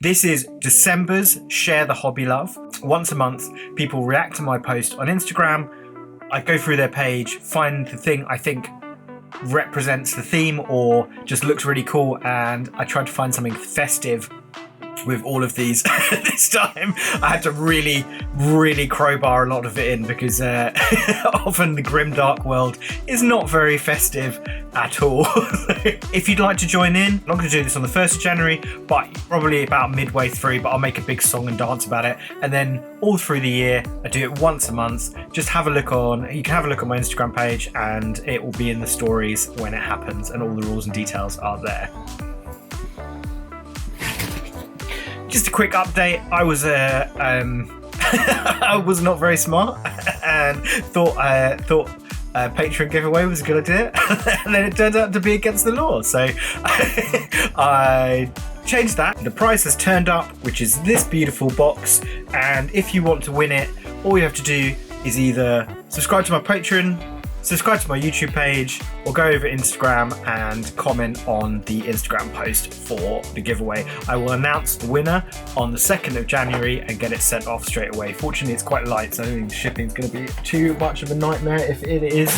This is December's Share the Hobby Love. Once a month, people react to my post on Instagram. I go through their page, find the thing I think represents the theme or just looks really cool, and I tried to find something festive with all of these. This time I had to really crowbar a lot of it in because often the Grimdark world is not very festive at all. If you'd like to join in, I'm not going to do this on the 1st of January, but probably about midway through, but I'll make a big song and dance about it, and then all through the year I do it once a month. Just have a look on my Instagram page and it will be in the stories when it happens, and all the rules and details are there. Just a quick update. I was I was not very smart and thought Patreon giveaway was a good idea, and then it turned out to be against the law. So I changed that. The price has turned up, which is this beautiful box. And if you want to win it, all you have to do is either subscribe to my Patreon, subscribe to my YouTube page, or go over Instagram and comment on the Instagram post for the giveaway. I will announce the winner on the 2nd of January and get it sent off straight away. Fortunately, it's quite light, so I don't think the shipping is going to be too much of a nightmare. If it is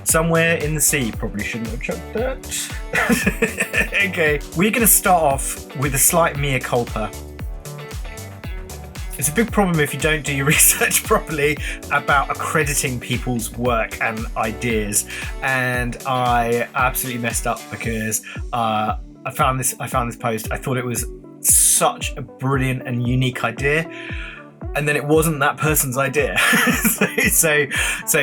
somewhere in the sea, probably shouldn't have chucked that. Okay, we're going to start off with a slight mea culpa. It's a big problem if you don't do your research properly about accrediting people's work and ideas, and I absolutely messed up because I found this post. I thought it was such a brilliant and unique idea, and then it wasn't that person's idea. so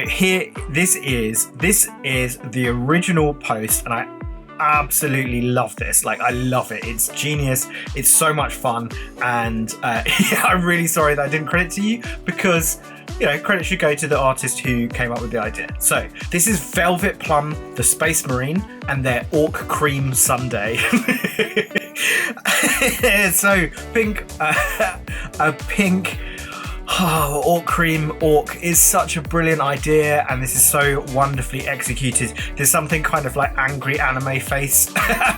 here, this is the original post, and I absolutely love this. Like, I love it. It's genius. It's so much fun, and I'm really sorry that I didn't credit to you, because credit should go to the artist who came up with the idea. So this is Velvet Plum, the Space Marine, and their Orc Cream Sundae. So pink, a pink Orc Cream Orc is such a brilliant idea, and this is so wonderfully executed. There's something kind of like angry anime face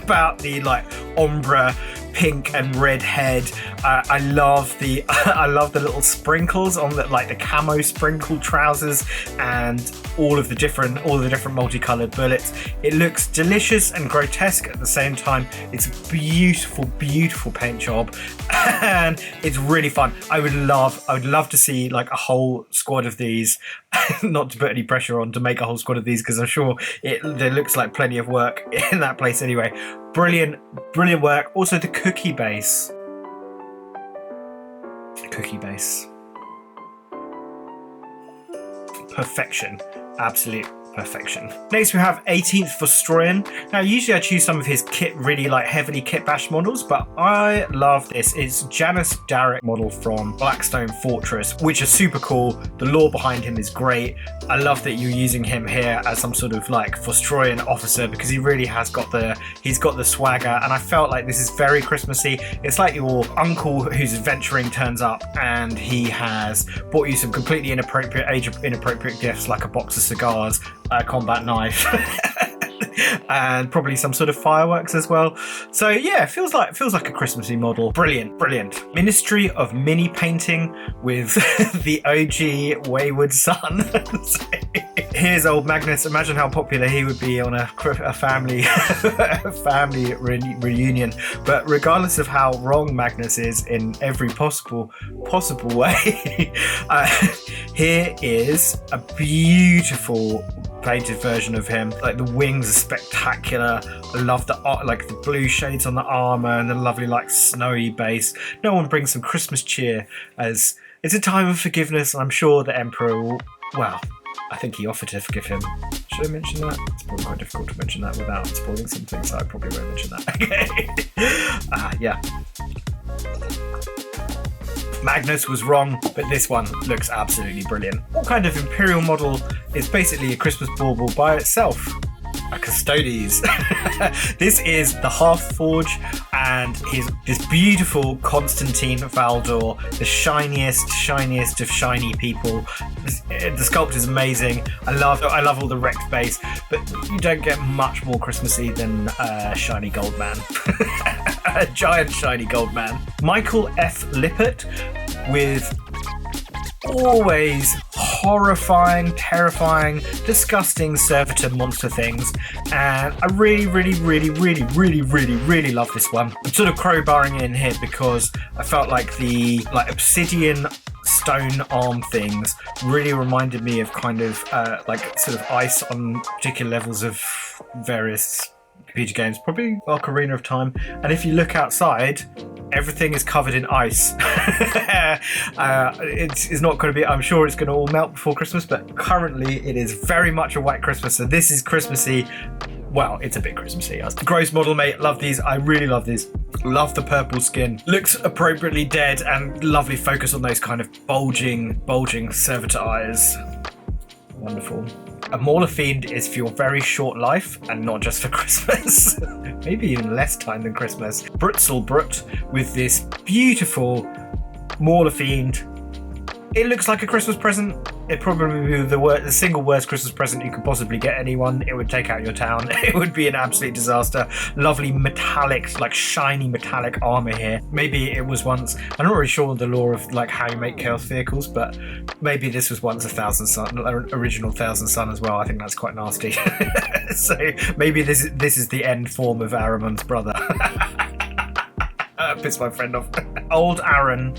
about the like ombre pink and red head. I love the little sprinkles on the like the camo sprinkle trousers and all the different multicolored bullets. It looks delicious and grotesque at the same time. It's a beautiful paint job, and it's really fun. I would love to see like a whole squad of these. Not to put any pressure on to make a whole squad of these, because I'm sure there looks like plenty of work in that place anyway. Brilliant work. Also the cookie base. Perfection. Absolute perfection. Next we have 18th Vostroyan. Now usually I choose some of his kit, really like heavily kitbash models, but I love this. It's Janus Darek model from Blackstone Fortress, which is super cool. The lore behind him is great. I love that you're using him here as some sort of like Vostroyan officer, because he really has got the swagger, and I felt like this is very Christmassy. It's like your uncle who's adventuring turns up and he has bought you some completely inappropriate gifts, like a box of cigars, a combat knife, and probably some sort of fireworks as well. So yeah, feels like a Christmassy model. Brilliant. Ministry of Mini Painting with the OG Wayward Son. Here's old Magnus. Imagine how popular he would be on a family reunion. But regardless of how wrong Magnus is in every possible way, here is a beautiful painted version of him. Like, the wings are spectacular. I love the blue shades on the armor and the lovely like snowy base. No one brings some Christmas cheer, as it's a time of forgiveness, and I'm sure the Emperor will, well, I think he offered to forgive him. Should I mention that? It's probably quite difficult to mention that without spoiling something, so I probably won't mention that. Okay. Yeah. Magnus was wrong, but this one looks absolutely brilliant. What kind of Imperial model is basically a Christmas bauble by itself? a Custodes. This is the Half Forge and this beautiful Constantine Valdor, the shiniest of shiny people. The sculpt is amazing. I love all the wrecked base, but you don't get much more Christmassy than shiny gold man. A giant shiny gold man. Michael F. Lippert with always horrifying, terrifying, disgusting servitor monster things, and I really love this one. I'm sort of crowbarring in here because I felt like the obsidian stone arm things really reminded me of kind of like sort of ice on particular levels of various computer games, probably Ocarina of Time. And if you look outside, everything is covered in ice. It's not going to be, I'm sure it's going to all melt before Christmas, but currently it is very much a white Christmas, so this is Christmassy. Well, it's a bit Christmassy. Gross model, mate. Love these. I really love these. Love the purple skin. Looks appropriately dead, and lovely focus on those kind of bulging servitor eyes. Wonderful. A Mauler Fiend is for your very short life and not just for Christmas. Maybe even less time than Christmas. Brutzelbrut with this beautiful Mauler Fiend. It looks like a Christmas present. It'd probably be the single worst Christmas present you could possibly get anyone. It would take out your town. It would be an absolute disaster. Lovely metallic, like shiny metallic armor here. Maybe it was once, I'm not really sure the lore of like how you make Chaos vehicles, but maybe this was once a Thousand Sun, original Thousand Sun as well. I think that's quite nasty. So maybe this is the end form of Ahriman's brother. Pissed my friend off. Old Aaron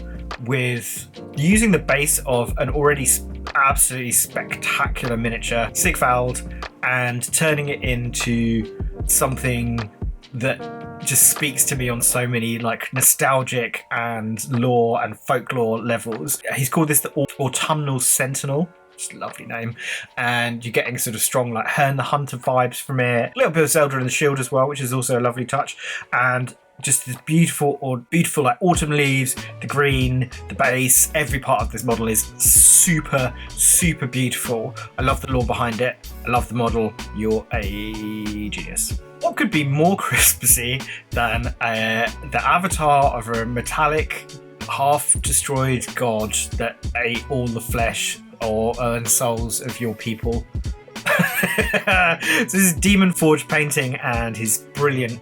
with using the base of an already absolutely spectacular miniature Sigvald and turning it into something that just speaks to me on so many like nostalgic and lore and folklore levels. He's called this the Autumnal Sentinel. Just a lovely name, and you're getting sort of strong like Hern the Hunter vibes from it. A little bit of Zelda in the shield as well, which is also a lovely touch, and just this beautiful like autumn leaves, the green, the base. Every part of this model is super beautiful. I love the lore behind it. I love the model. You're a genius. What could be more Christmassy than the avatar of a metallic, half-destroyed god that ate all the flesh or earn souls of your people? So this is Demon Forge painting and his brilliant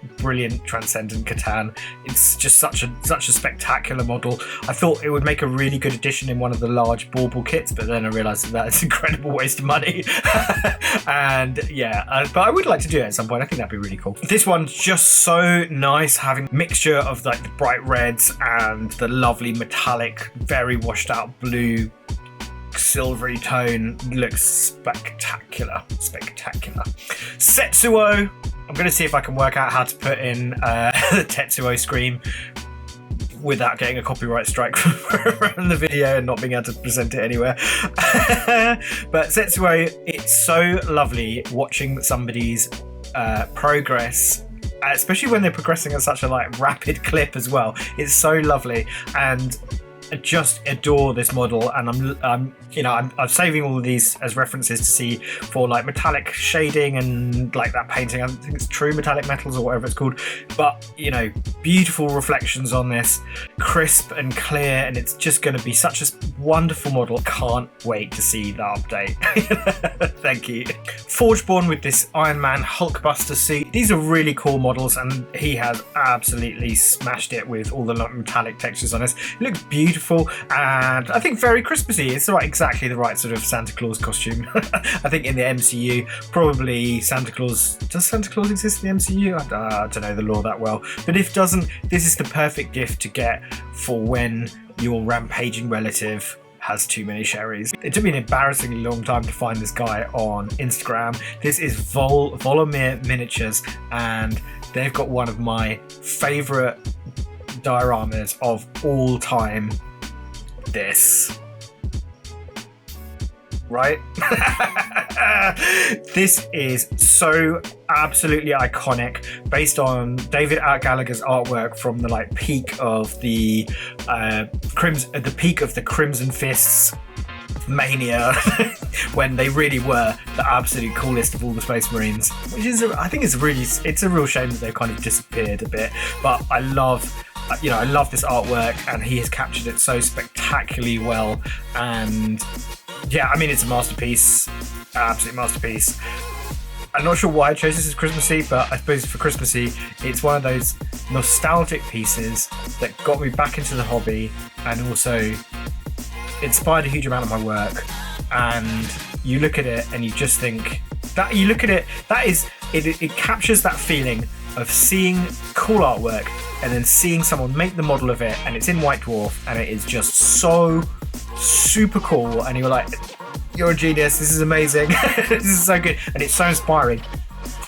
Transcendent Catan. It's just such a spectacular model. I thought it would make a really good addition in one of the large bauble kits, but then I realised that it's an incredible waste of money. And yeah, but I would like to do it at some point. I think that'd be really cool. This one's just so nice, having a mixture of like the bright reds and the lovely metallic, very washed out blue silvery tone. Looks spectacular. Setsuo. I'm going to see if I can work out how to put in the Tetsuo scream without getting a copyright strike from the video and not being able to present it anywhere. But Setsuo, it's so lovely watching somebody's progress, especially when they're progressing at such a like rapid clip as well. It's so lovely, and I just adore this model, and I'm saving all of these as references to see for like metallic shading and like that painting. I think it's True Metallic Metals or whatever it's called, but beautiful reflections on this, crisp and clear, and it's just going to be such a wonderful model. Can't wait to see the update. Thank you. Forgeborn with this Iron Man Hulkbuster suit. These are really cool models, and he has absolutely smashed it with all the metallic textures on this. It looks beautiful, and I think very Christmassy. It's exactly the right sort of Santa Claus costume. I think in the MCU, probably Santa Claus. Does Santa Claus exist in the MCU? I don't know the lore that well, but if it doesn't, this is the perfect gift to get for when your rampaging relative has too many sherries. It took me an embarrassingly long time to find this guy on Instagram. This is Volomir Miniatures, and they've got one of my favorite dioramas of all time. This. Right? This is so absolutely iconic, based on David Gallagher's artwork from the peak of the Crimson Fists mania when they really were the absolute coolest of all the Space Marines, which is, I think it's a real shame that they've kind of disappeared a bit. But I love this artwork, and he has captured it so spectacularly well. And yeah, I mean, it's a masterpiece, absolute masterpiece. I'm not sure why I chose this as Christmassy, but I suppose for Christmassy, it's one of those nostalgic pieces that got me back into the hobby, and also inspired a huge amount of my work. And you look at it and you just think that it captures that feeling of seeing cool artwork and then seeing someone make the model of it, and it's in White Dwarf, and it is just so super cool, and you're like, you're a genius, this is amazing. This is so good, and it's so inspiring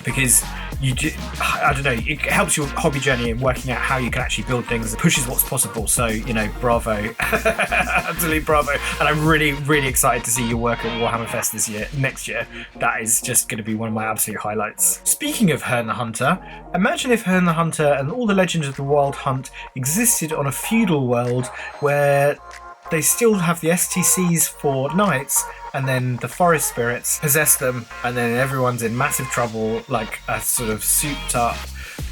because I don't know, it helps your hobby journey in working out how you can actually build things. It pushes what's possible. So, bravo. Absolute bravo. And I'm really, really excited to see your work at Warhammer Fest next year. That is just going to be one of my absolute highlights. Speaking of Herne the Hunter, imagine if Herne the Hunter and all the legends of the Wild Hunt existed on a feudal world where they still have the STCs for knights, and then the forest spirits possess them, and then everyone's in massive trouble, like a sort of souped up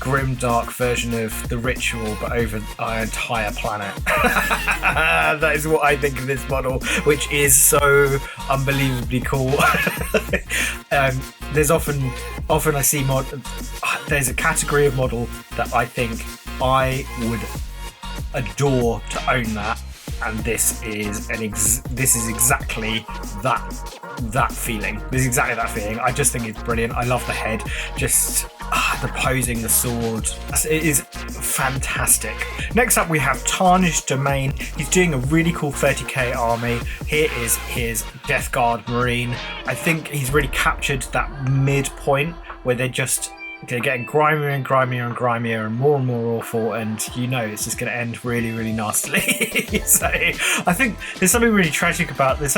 Grimdark version of the ritual, but over our entire planet. That is what I think of this model, which is so unbelievably cool. There's often I see there's a category of model that I think I would adore to own that. And this is exactly that feeling. This is exactly that feeling. I just think it's brilliant. I love the head, just the posing, the sword. It is fantastic. Next up, we have Tarnished Domain. He's doing a really cool 30k army. Here is his Death Guard Marine. I think he's really captured that midpoint where they're getting grimier and grimier and grimier and more awful, and it's just going to end really, really nastily. So I think there's something really tragic about the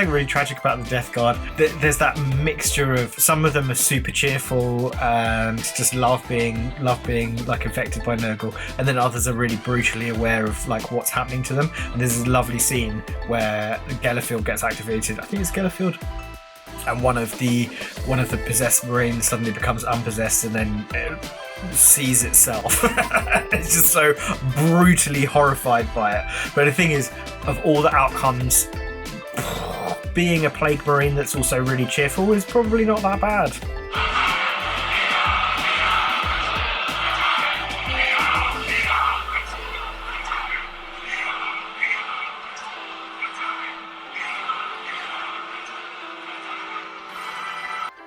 Death Guard. There's that mixture of, some of them are super cheerful and just love being like infected by Nurgle, and then others are really brutally aware of like what's happening to them. And there's this lovely scene where Gellerfield gets activated. I think it's Gellerfield. And one of the possessed Marines suddenly becomes unpossessed, and then it sees itself. It's just so brutally horrified by it. But the thing is, of all the outcomes, being a Plague Marine that's also really cheerful is probably not that bad.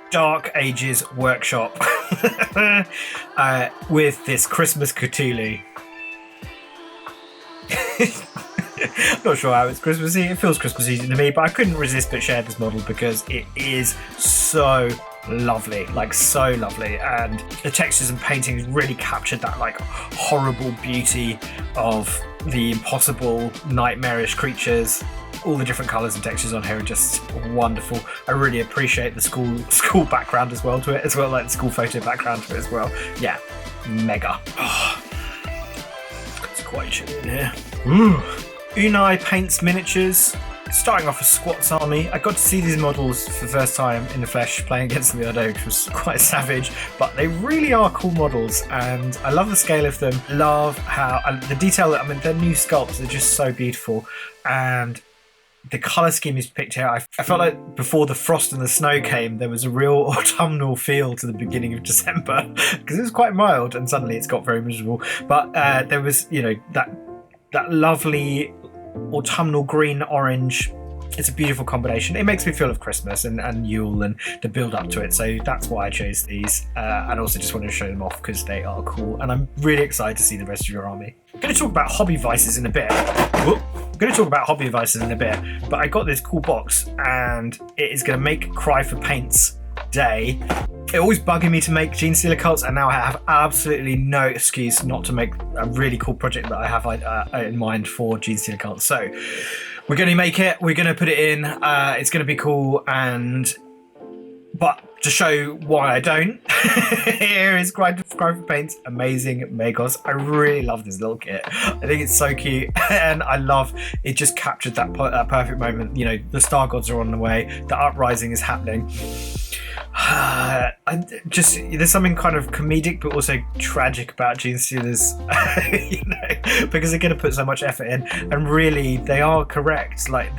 Dark Ages Workshop with this Christmas Cthulhu. I'm not sure how it's Christmassy. It feels Christmassy to me, but I couldn't resist but share this model because it is so lovely, and the textures and paintings really captured that like horrible beauty of the impossible nightmarish creatures. All the different colours and textures on here are just wonderful. I really appreciate the school background as well, like the school photo background to it as well. Yeah, mega. Oh, it's quite chilly in here. Unai Paints Miniatures. Starting off a Squats army. I got to see these models for the first time in the flesh playing against them the other day, which was quite savage, but they really are cool models, and I love the scale of them. Love how the detail, their new sculpts are just so beautiful, and the colour scheme is picked here. I felt like before the frost and the snow came, there was a real autumnal feel to the beginning of December, because it was quite mild and suddenly it's got very miserable. But there was, that lovely autumnal green orange. It's a beautiful combination. It makes me feel of Christmas and Yule and the build up to it. So that's why I chose these. And also just wanted to show them off because they are cool. And I'm really excited to see the rest of your army. I'm going to talk about hobby vices in a bit. But I got this cool box and it is going to make Cry for Paints Day. It always bugging me to make Gene Stealer cults, and now I have absolutely no excuse not to make a really cool project that I have in mind for Gene Stealer cults. So we're going to make it. We're going to put it in. It's going to be cool. But To show why I don't, here is Grind for Paint's amazing Magos. I really love this little kit. I think it's so cute, and I love it. Just captured that perfect moment. You know, the Star Gods are on the way. The uprising is happening. There's something kind of comedic but also tragic about Gene Stealers, you know, because they're going to put so much effort in, and really they are correct. Like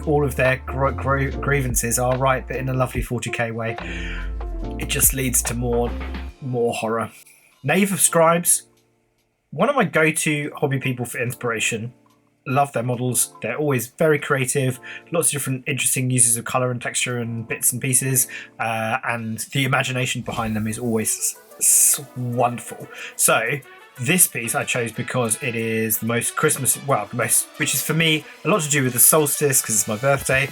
all of their grievances are right, but in a lovely 40k way. It just leads to more horror. Knave of Scribes, one of my go-to hobby people for inspiration. Love their models. They're always very creative, lots of different interesting uses of color and texture and bits and pieces, and the imagination behind them is always wonderful. So this piece I chose because it is the most Christmas, which is for me a lot to do with the solstice because it's my birthday,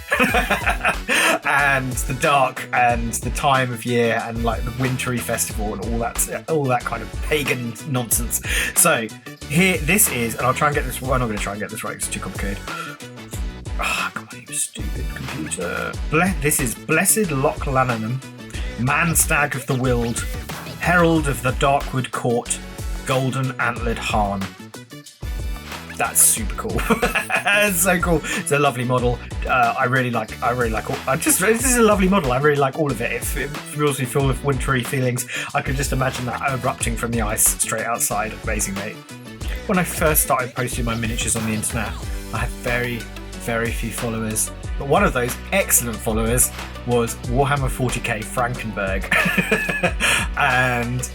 and the dark and the time of year and like the wintry festival and all that kind of pagan nonsense. So here, this is, and I'll try and get this. Well, I'm not going to try and get this right because it's too complicated. Come on, you stupid computer. This is Blessed Loch Lannanum, Man Stag of the Wild, Herald of the Darkwood Court, Golden Antlered Harn. That's super cool. It's so cool. It's a lovely model. I really like all. This is a lovely model. I really like all of it. It feels me full of wintry feelings. I could just imagine that erupting from the ice straight outside. Amazing, mate. When I first started posting my miniatures on the internet, I had very, very few followers. But one of those excellent followers was Warhammer 40k Frankenberg. And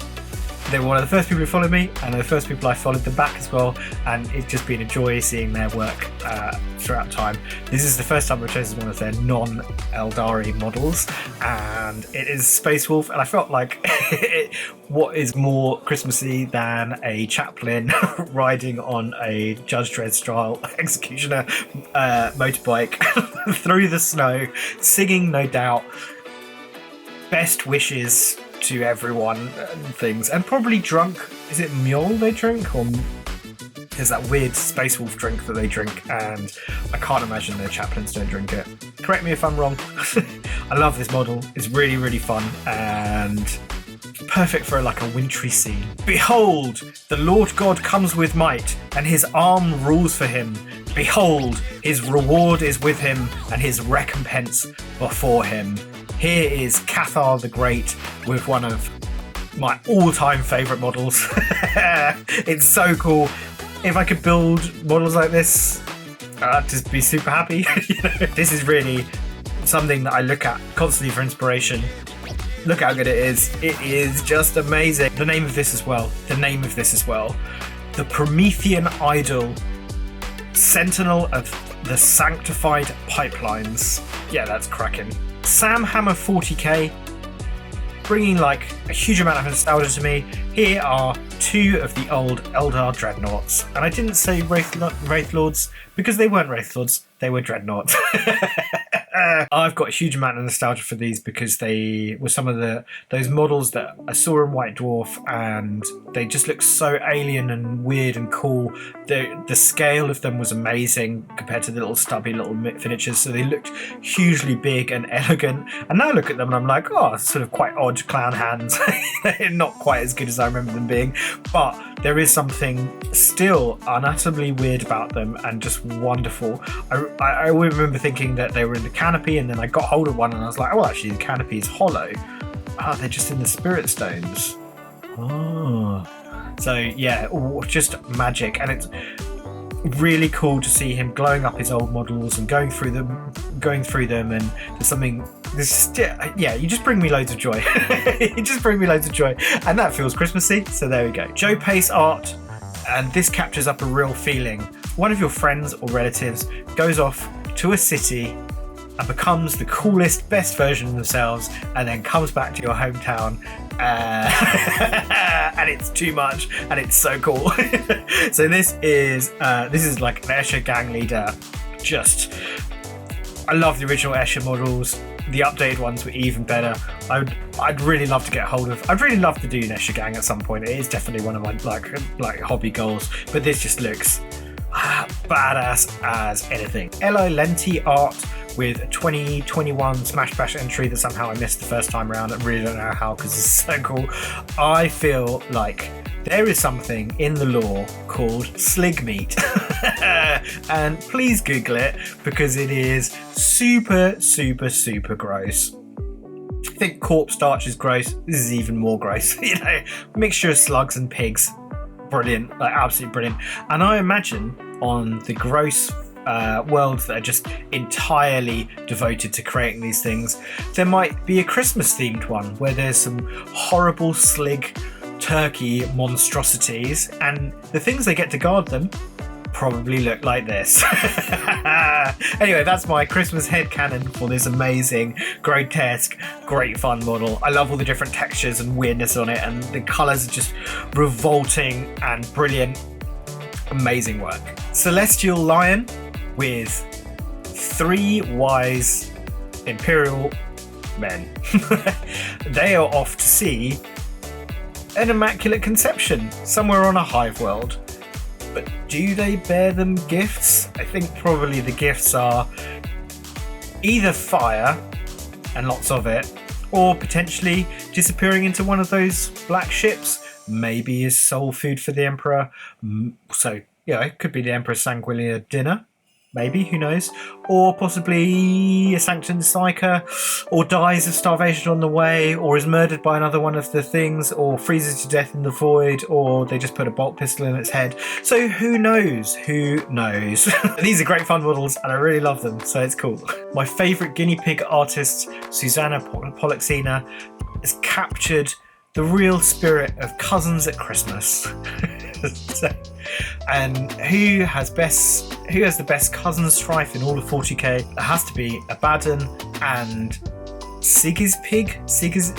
they were one of the first people who followed me, and the first people I followed them back as well, and it's just been a joy seeing their work throughout time. This is the first time I've chosen one of their non-Eldari models, and it is Space Wolf, and I felt like what is more Christmassy than a chaplain riding on a Judge Dredd style executioner motorbike through the snow, singing, no doubt, best wishes to everyone and things, and probably drunk. Is it mule they drink, or there's that weird Space Wolf drink that they drink, and I can't imagine their chaplains don't drink it. Correct me if I'm wrong. I love this model. It's really, really fun and perfect for like a wintry scene. Behold, the Lord God comes with might, and his arm rules for him. Behold, his reward is with him, and his recompense before him. Here is Cathar the Great with one of my all-time favourite models. It's so cool. If I could build models like this, I'd just be super happy. You know, this is really something that I look at constantly for inspiration. Look how good it is. It is just amazing. The name of this as well. The Promethean Idol, Sentinel of the Sanctified Pipelines. Yeah, that's cracking. Sam Hammer 40k, bringing like a huge amount of nostalgia to me. Here are two of the old Eldar dreadnoughts, and I didn't say Wraith Lords because they weren't Wraith Lords, they were dreadnoughts. I've got a huge amount of nostalgia for these because they were some of those models that I saw in White Dwarf, and they just look so alien and weird and cool. The scale of them was amazing compared to the little stubby little miniatures, so they looked hugely big and elegant. And now I look at them and I'm like, oh, sort of quite odd clown hands. Not quite as good as I remember them being, but there is something still unutterably weird about them and just wonderful. I remember thinking that they were in the canopy, and then I got hold of one and I was like, oh, actually the canopy is hollow. They're just in the spirit stones. Oh. So yeah, just magic. And it's really cool to see him glowing up his old models and going through them, and there's something. You just bring me loads of joy. You just bring me loads of joy, and that feels Christmassy. So there we go. Joe Pace art, and this captures up a real feeling. One of your friends or relatives goes off to a city and becomes the coolest, best version of themselves, and then comes back to your hometown, and it's too much, and it's so cool. So this is like an Escher gang leader. I love the original Escher models. The updated ones were even better. I'd really love to get hold of. I'd really love to do an Escher gang at some point. It is definitely one of my like hobby goals. But this just looks badass as anything. Elo Lenti art with a 2021 Smash Bash entry that somehow I missed the first time around. I really don't know how, because it's so cool. I feel like there is something in the lore called slig meat. And please Google it, because it is super, super, super gross. I think corpse starch is gross. This is even more gross. You know, mixture of slugs and pigs. Brilliant, like absolutely brilliant. And I imagine on the gross worlds that are just entirely devoted to creating these things, there might be a Christmas themed one where there's some horrible slig turkey monstrosities, and the things they get to guard them probably look like this. Anyway, that's my Christmas headcanon for this amazing, grotesque, great fun model. I love all the different textures and weirdness on it, and the colours are just revolting and brilliant. Amazing work. Celestial Lion with 3 wise Imperial men. They are off to see an immaculate conception somewhere on a hive world. But do they bear them gifts? I think probably the gifts are either fire, and lots of it, or potentially disappearing into one of those black ships. Maybe is soul food for the Emperor. So, yeah, it could be the Emperor's Sanguinian dinner. Maybe, who knows? Or possibly a Sanctum Psyker, or dies of starvation on the way, or is murdered by another one of the things, or freezes to death in the void, or they just put a bolt pistol in its head. So who knows? Who knows? These are great fun models, and I really love them, so it's cool. My favourite guinea pig artist, Susanna Polixena, has captured the real spirit of cousins at Christmas. And who has the best cousin strife in all of 40k? It has to be Abaddon and Sigismund Sigismund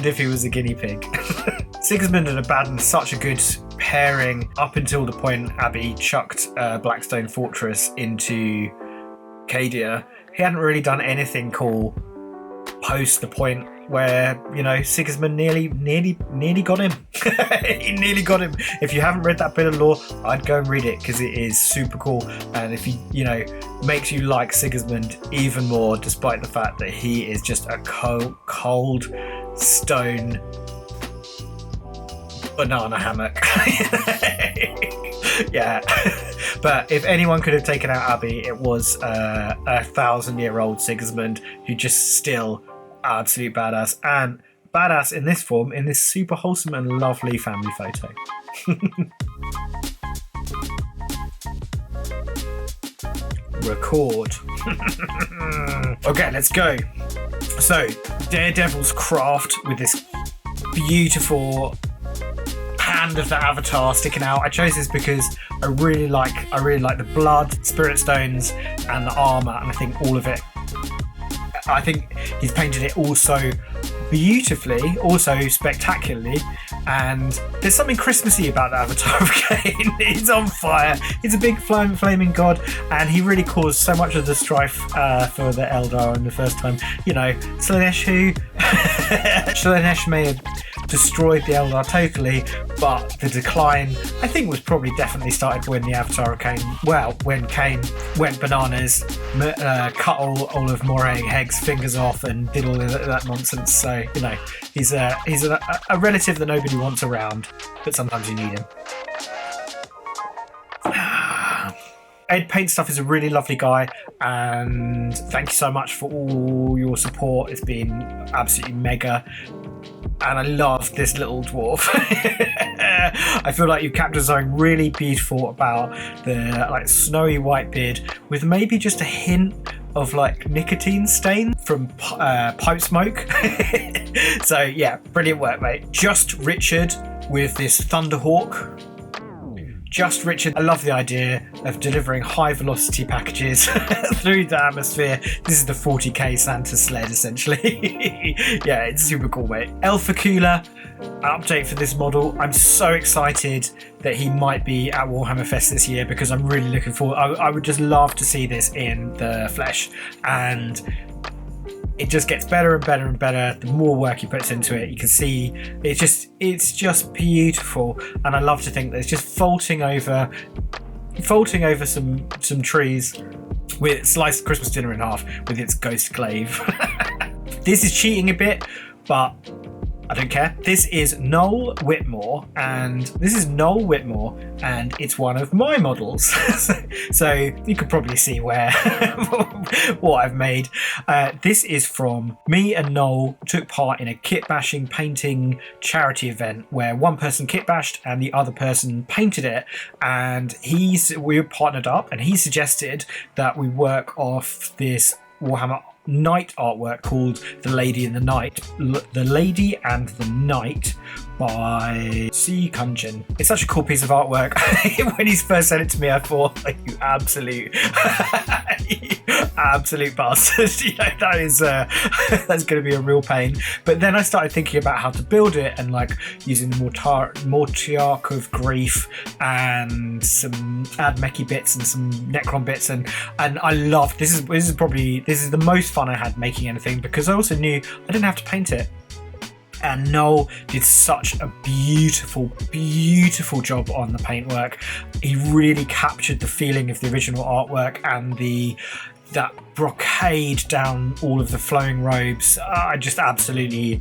if he was a guinea pig. Sigismund and Abaddon, such a good pairing up until the point Abby chucked Blackstone Fortress into Cadia. He hadn't really done anything cool post the point where, you know, Sigismund nearly got him. He nearly got him. If you haven't read that bit of lore, I'd go and read it, because it is super cool, and if you know, makes you like Sigismund even more, despite the fact that he is just a cold stone banana hammock. Yeah. But if anyone could have taken out Abby, it was a 1,000-year-old Sigismund, who just still absolute badass, and badass in this form, in this super wholesome and lovely family photo. Record. Okay, let's go. So, Daredevil's craft with this beautiful hand of the avatar sticking out. I chose this because I really like the blood, spirit stones, and the armor, and I think all of it. I think he's painted it all so beautifully, also spectacularly, and there's something Christmassy about the avatar of Cain. He's on fire. He's a big flaming god, and he really caused so much of the strife for the Eldar in the first time. You know, Slanesh Slanesh may have destroyed the Eldar totally, but the decline, I think, was probably definitely started when the Avatar of Cain, well, when Cain went bananas, cut all of Moray Hegg's fingers off and did all of that nonsense. So, you know, he's a relative that nobody wants around, but sometimes you need him. Ed Paint Stuff is a really lovely guy, and thank you so much for all your support. It's been absolutely mega, and I love this little dwarf. I feel like you've captured something really beautiful about the like snowy white beard, with maybe just a hint of like nicotine stain from pipe smoke. So yeah, brilliant work, mate. Just Richard with this Thunderhawk. Just Richard, I love the idea of delivering high velocity packages through the atmosphere. This is the 40k Santa sled, essentially. Yeah, it's super cool, mate. Alpha Cooler, an update for this model. I'm so excited that he might be at Warhammer Fest this year, because I'm really looking forward. I would just love to see this in the flesh, and it just gets better and better and better the more work he puts into it. You can see it's just it's just beautiful, and I love to think that it's just vaulting over some trees with sliced Christmas dinner in half with its ghost glaive. This is cheating a bit, but I don't care. This is Noel Whitmore, and it's one of my models. So you could probably see where what I've made. This is from me and Noel took part in a kit bashing painting charity event where one person kit bashed and the other person painted it, and we were partnered up, and he suggested that we work off this Warhammer Night artwork called The Lady and the Night by C. Kunjin. It's such a cool piece of artwork. When he first sent it to me, I thought, you absolute bastard. That is that's going to be a real pain. But then I started thinking about how to build it, and like using the Mortiarch of Grief and some Admeki bits and some Necron bits, and I love this is the most fun I had making anything, because I also knew I didn't have to paint it. And Noel did such a beautiful job on the paintwork. He really captured the feeling of the original artwork and that brocade down all of the flowing robes. Just absolutely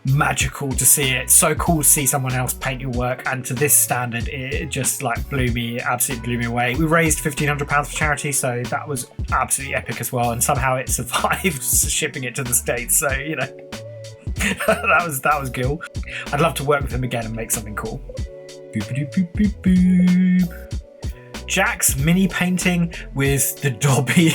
magical to see it. So cool to see someone else paint your work, and to this standard it just like absolutely blew me away. We raised £1,500 for charity, so that was absolutely epic as well, and somehow it survived shipping it to the States, so that was Gil. I'd love to work with him again and make something cool. Boop, boop, boop, boop. Jack's mini painting with the Dobby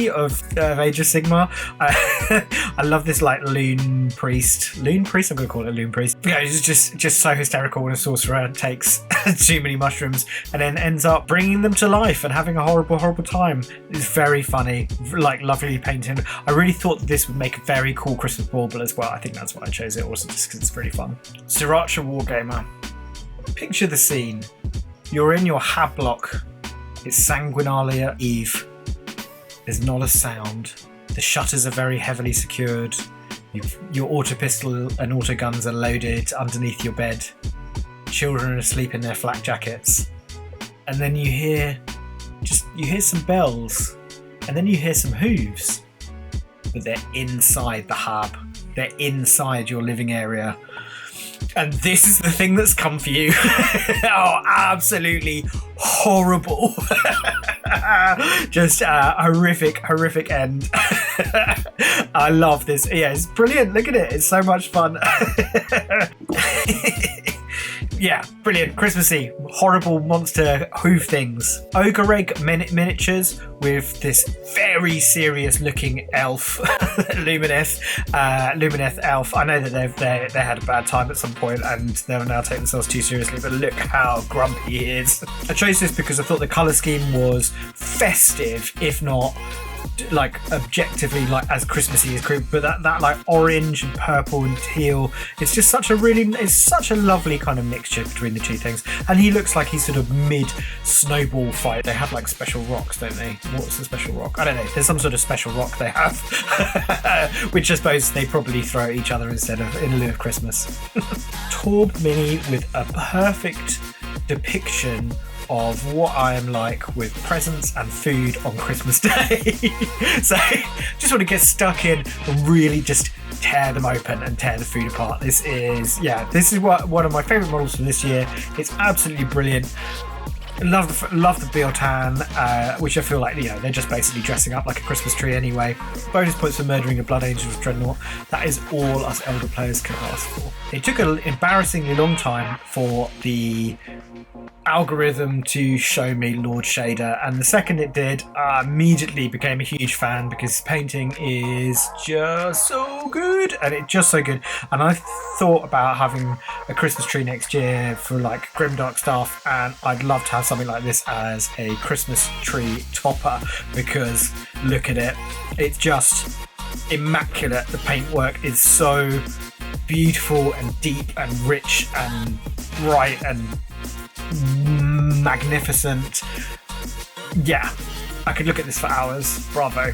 of Age of Sigmar. I love this like loon priest. I'm going to call it loon priest. Yeah, it's just so hysterical when a sorcerer takes too many mushrooms and then ends up bringing them to life and having a horrible time. It's very funny, like lovely painting. I really thought that this would make a very cool Christmas bauble as well. I think that's why I chose it, also just because it's really fun. Sriracha Wargamer. Picture the scene. You're in your hab block. It's Sanguinalia Eve. There's not a sound. The shutters are very heavily secured. Your auto pistol and auto guns are loaded underneath your bed. Children are asleep in their flak jackets. And then you hear some bells. And then you hear some hooves. But they're inside the hub. They're inside your living area. And this is the thing that's come for you. Oh, absolutely horrible. Just a horrific end. I love this. Yeah, it's brilliant. Look at it. It's so much fun. Yeah, brilliant. Christmassy. Horrible monster hoof things. Ogre Egg miniatures with this very serious looking elf. Lumineth elf. I know that they had a bad time at some point and they'll now take themselves too seriously, but look how grumpy he is. I chose this because I thought the colour scheme was festive, if not like objectively like as Christmassy as creepy, but that like orange and purple and teal, it's such a lovely kind of mixture between the two things. And he looks like he's sort of mid snowball fight. They have like special rocks, don't they? What's the special rock? I don't know, there's some sort of special rock they have which I suppose they probably throw at each other instead of in lieu of Christmas. Torb Mini with a perfect depiction of what I am like with presents and food on Christmas Day. So just want to get stuck in and really just tear them open and tear the food apart. This is one of my favourite models from this year. It's absolutely brilliant. Love the Biltan, which I feel like, they're just basically dressing up like a Christmas tree anyway. Bonus points for murdering a Blood Angels Dreadnought. That is all us Eldar players can ask for. It took an embarrassingly long time for the algorithm to show me Lord Shader, and the second it did, I immediately became a huge fan because painting is just so good, and I thought about having a Christmas tree next year for like Grimdark stuff, and I'd love to have something like this as a Christmas tree topper because look at it, it's just immaculate. The paintwork is so beautiful and deep and rich and bright and magnificent. Yeah, I could look at this for hours. Bravo.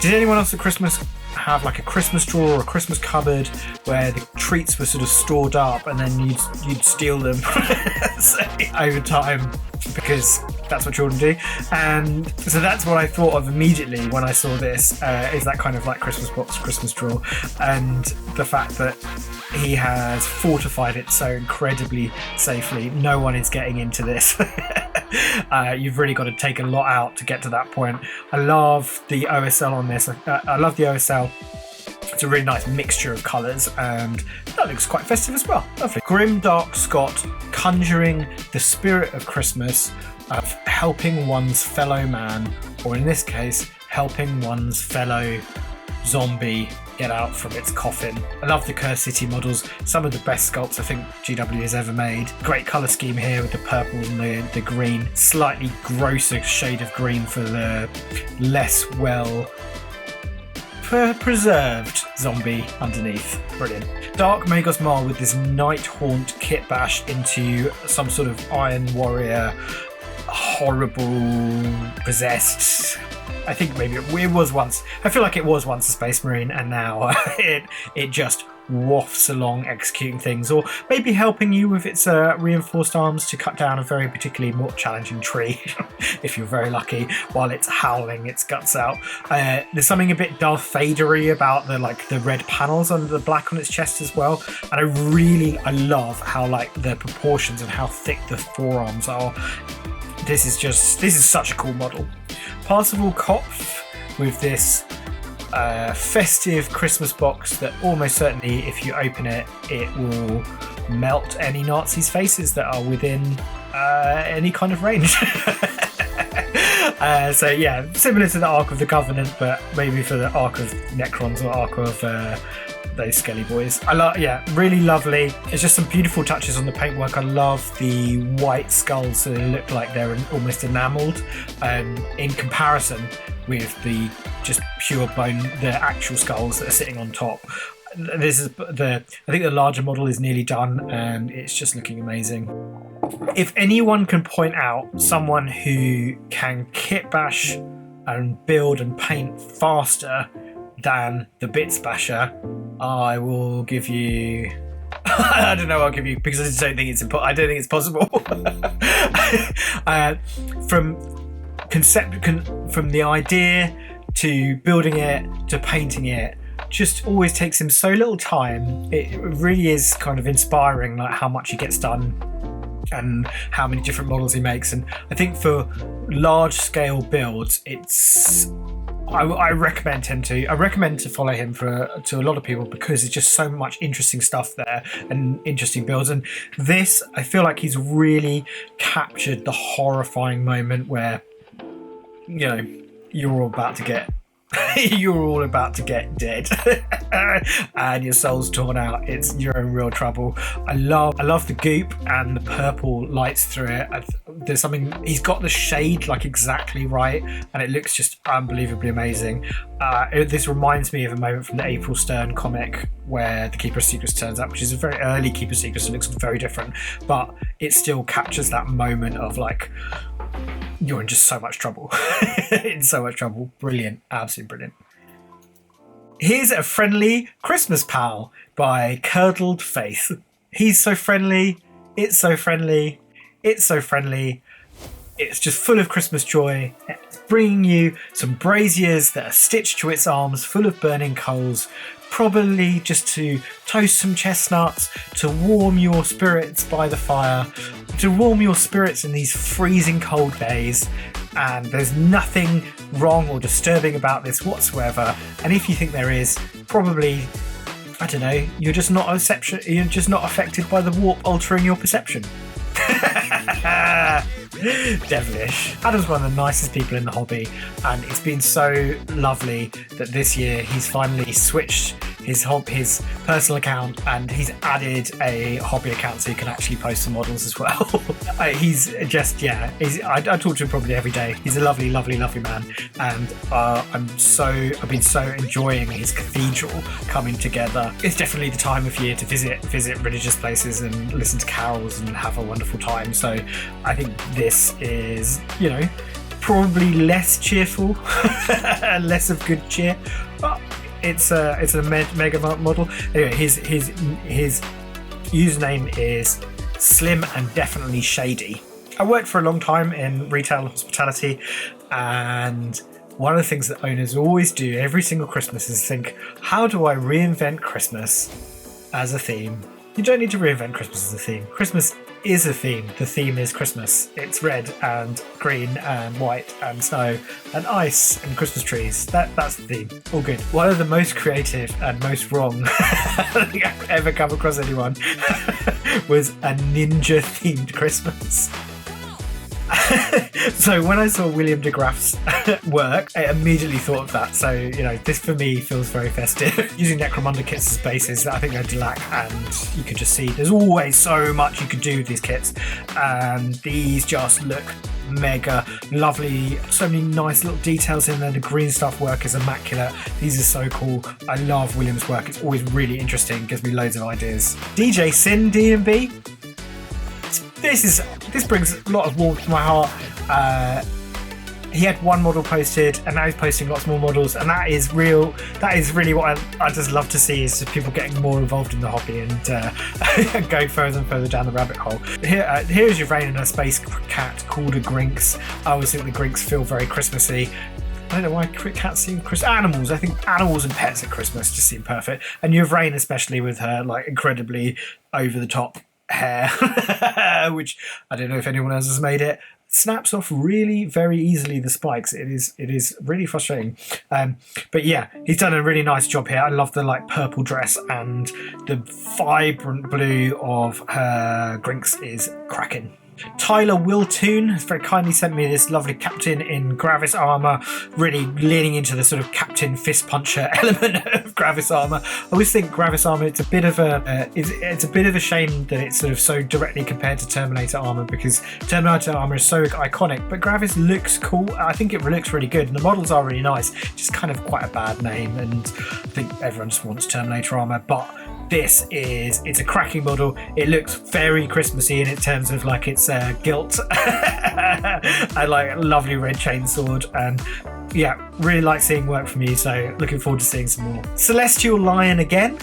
Did anyone else at Christmas have like a Christmas drawer or a Christmas cupboard where the treats were sort of stored up, and then you'd steal them so, over time, because that's what children do. And so that's what I thought of immediately when I saw this, is that kind of like Christmas box, Christmas drawer, and the fact that he has fortified it so incredibly safely. No one is getting into this. You've really got to take a lot out to get to that point. I love the OSL on this. I love the OSL. It's a really nice mixture of colours, and that looks quite festive as well. Lovely. Grimdark Scott, conjuring the spirit of Christmas, of helping one's fellow man, or in this case, helping one's fellow zombie get out from its coffin. I love the Curse City models. Some of the best sculpts I think GW has ever made. Great colour scheme here with the purple and the green. Slightly grosser shade of green for the less well preserved zombie underneath. Brilliant. Dark Magos Mar with this Night Haunt kit bash into some sort of Iron Warrior, horrible, possessed. I think maybe it was once. I feel like it was once a Space Marine, and now it just wafts along executing things, or maybe helping you with its reinforced arms to cut down a very particularly more challenging tree, if you're very lucky, while it's howling its guts out. There's something a bit Darth Vader-y about the red panels under the black on its chest as well, and I love how the proportions and how thick the forearms are. This is such a cool model. Parsifal Kopf with this festive Christmas box that almost certainly, if you open it, it will melt any Nazis' faces that are within any kind of range. So yeah, similar to the Ark of the Covenant, but maybe for the Ark of Necrons or Ark of those Skelly boys. Really lovely. There's just some beautiful touches on the paintwork. I love the white skulls that look like they're almost enamelled, in comparison with the just pure bone, the actual skulls that are sitting on top. I think the larger model is nearly done, and it's just looking amazing. If anyone can point out someone who can kit bash and build and paint faster than the Bits Basher, I will give you. I don't know. I'll give you, because I just don't think it's I don't think it's possible. From the idea to building it to painting it, just always takes him so little time. It really is kind of inspiring, like how much he gets done and how many different models he makes. And I think for large scale builds, I recommend to follow him to a lot of people, because there's just so much interesting stuff there and interesting builds. And this, I feel like he's really captured the horrifying moment where, you're all about to get dead and your soul's torn out. You're in real trouble. I love the goop and the purple lights through it. There's something, he's got the shade exactly right, and it looks just unbelievably amazing. This reminds me of a moment from the April Stern comic where the Keeper of Secrets turns up, which is a very early Keeper of Secrets. It looks very different, but it still captures that moment of you're in just so much trouble. In so much trouble. Brilliant. Absolutely brilliant. Here's a friendly Christmas pal by Curdled Faith. He's so friendly. It's so friendly. It's so friendly. It's just full of Christmas joy. It's bringing you some braziers that are stitched to its arms, full of burning coals, probably just to toast some chestnuts, to warm your spirits by the fire, to warm your spirits in these freezing cold days. And there's nothing wrong or disturbing about this whatsoever. And if you think there is, probably, I don't know, you're just not affected by the warp altering your perception. Devilish. Adam's one of the nicest people in the hobby, and it's been so lovely that this year he's finally switched his personal account and he's added a hobby account so he can actually post some models as well. He's just, I talk to him probably every day. He's a lovely, lovely, lovely man, and I've been so enjoying his cathedral coming together. It's definitely the time of year to visit religious places and listen to carols and have a wonderful time. So I think this is, probably less cheerful, less of good cheer, but it's a mega model. Anyway, his username is Slim and Definitely Shady. I worked for a long time in retail and hospitality, and one of the things that owners always do every single Christmas is think, how do I reinvent Christmas as a theme? You don't need to reinvent Christmas as a theme. Christmas is a theme. The theme is Christmas. It's red and green and white and snow and ice and Christmas trees. That's the theme. All good. One of the most creative and most wrong I think I've ever come across anyone was a ninja themed Christmas. So when I saw William de Graaf's work, I immediately thought of that. So, you know, this for me feels very festive. Using Necromunda kits as bases, I think they're delac, and you can just see there's always so much you can do with these kits. And these just look mega lovely. So many nice little details in there. The green stuff work is immaculate. These are so cool. I love William's work. It's always really interesting. Gives me loads of ideas. DJ Sin D&B. This brings a lot of warmth to my heart. He had one model posted, and now he's posting lots more models, and that is really what I just love to see, is just people getting more involved in the hobby and going further and further down the rabbit hole. Here's your Rain in a space cat called a Grinx. I always think the Grinx feel very Christmassy. I don't know why cats seem animals. I think animals and pets at Christmas just seem perfect. And you have Rain, especially with her like incredibly over the top hair, which I don't know if anyone else has made it. Snaps off really very easily, the spikes. It is really frustrating. But yeah, he's done a really nice job here. I love the like purple dress, and the vibrant blue of her Grinx is cracking. Tyler Wiltoon has very kindly sent me this lovely captain in Gravis armor, really leaning into the sort of captain fist puncher element of Gravis armor. I always think Gravis armor, it's a bit of a shame that it's sort of so directly compared to Terminator armor, because Terminator armor is so iconic, but Gravis looks cool. I think it looks really good, and the models are really nice. Just kind of quite a bad name, and I think everyone just wants Terminator armor, but it's a cracking model. It looks very Christmassy in terms of like its gilt and like a lovely red chainsword, and yeah, really like seeing work from you, so looking forward to seeing some more. Celestial Lion again.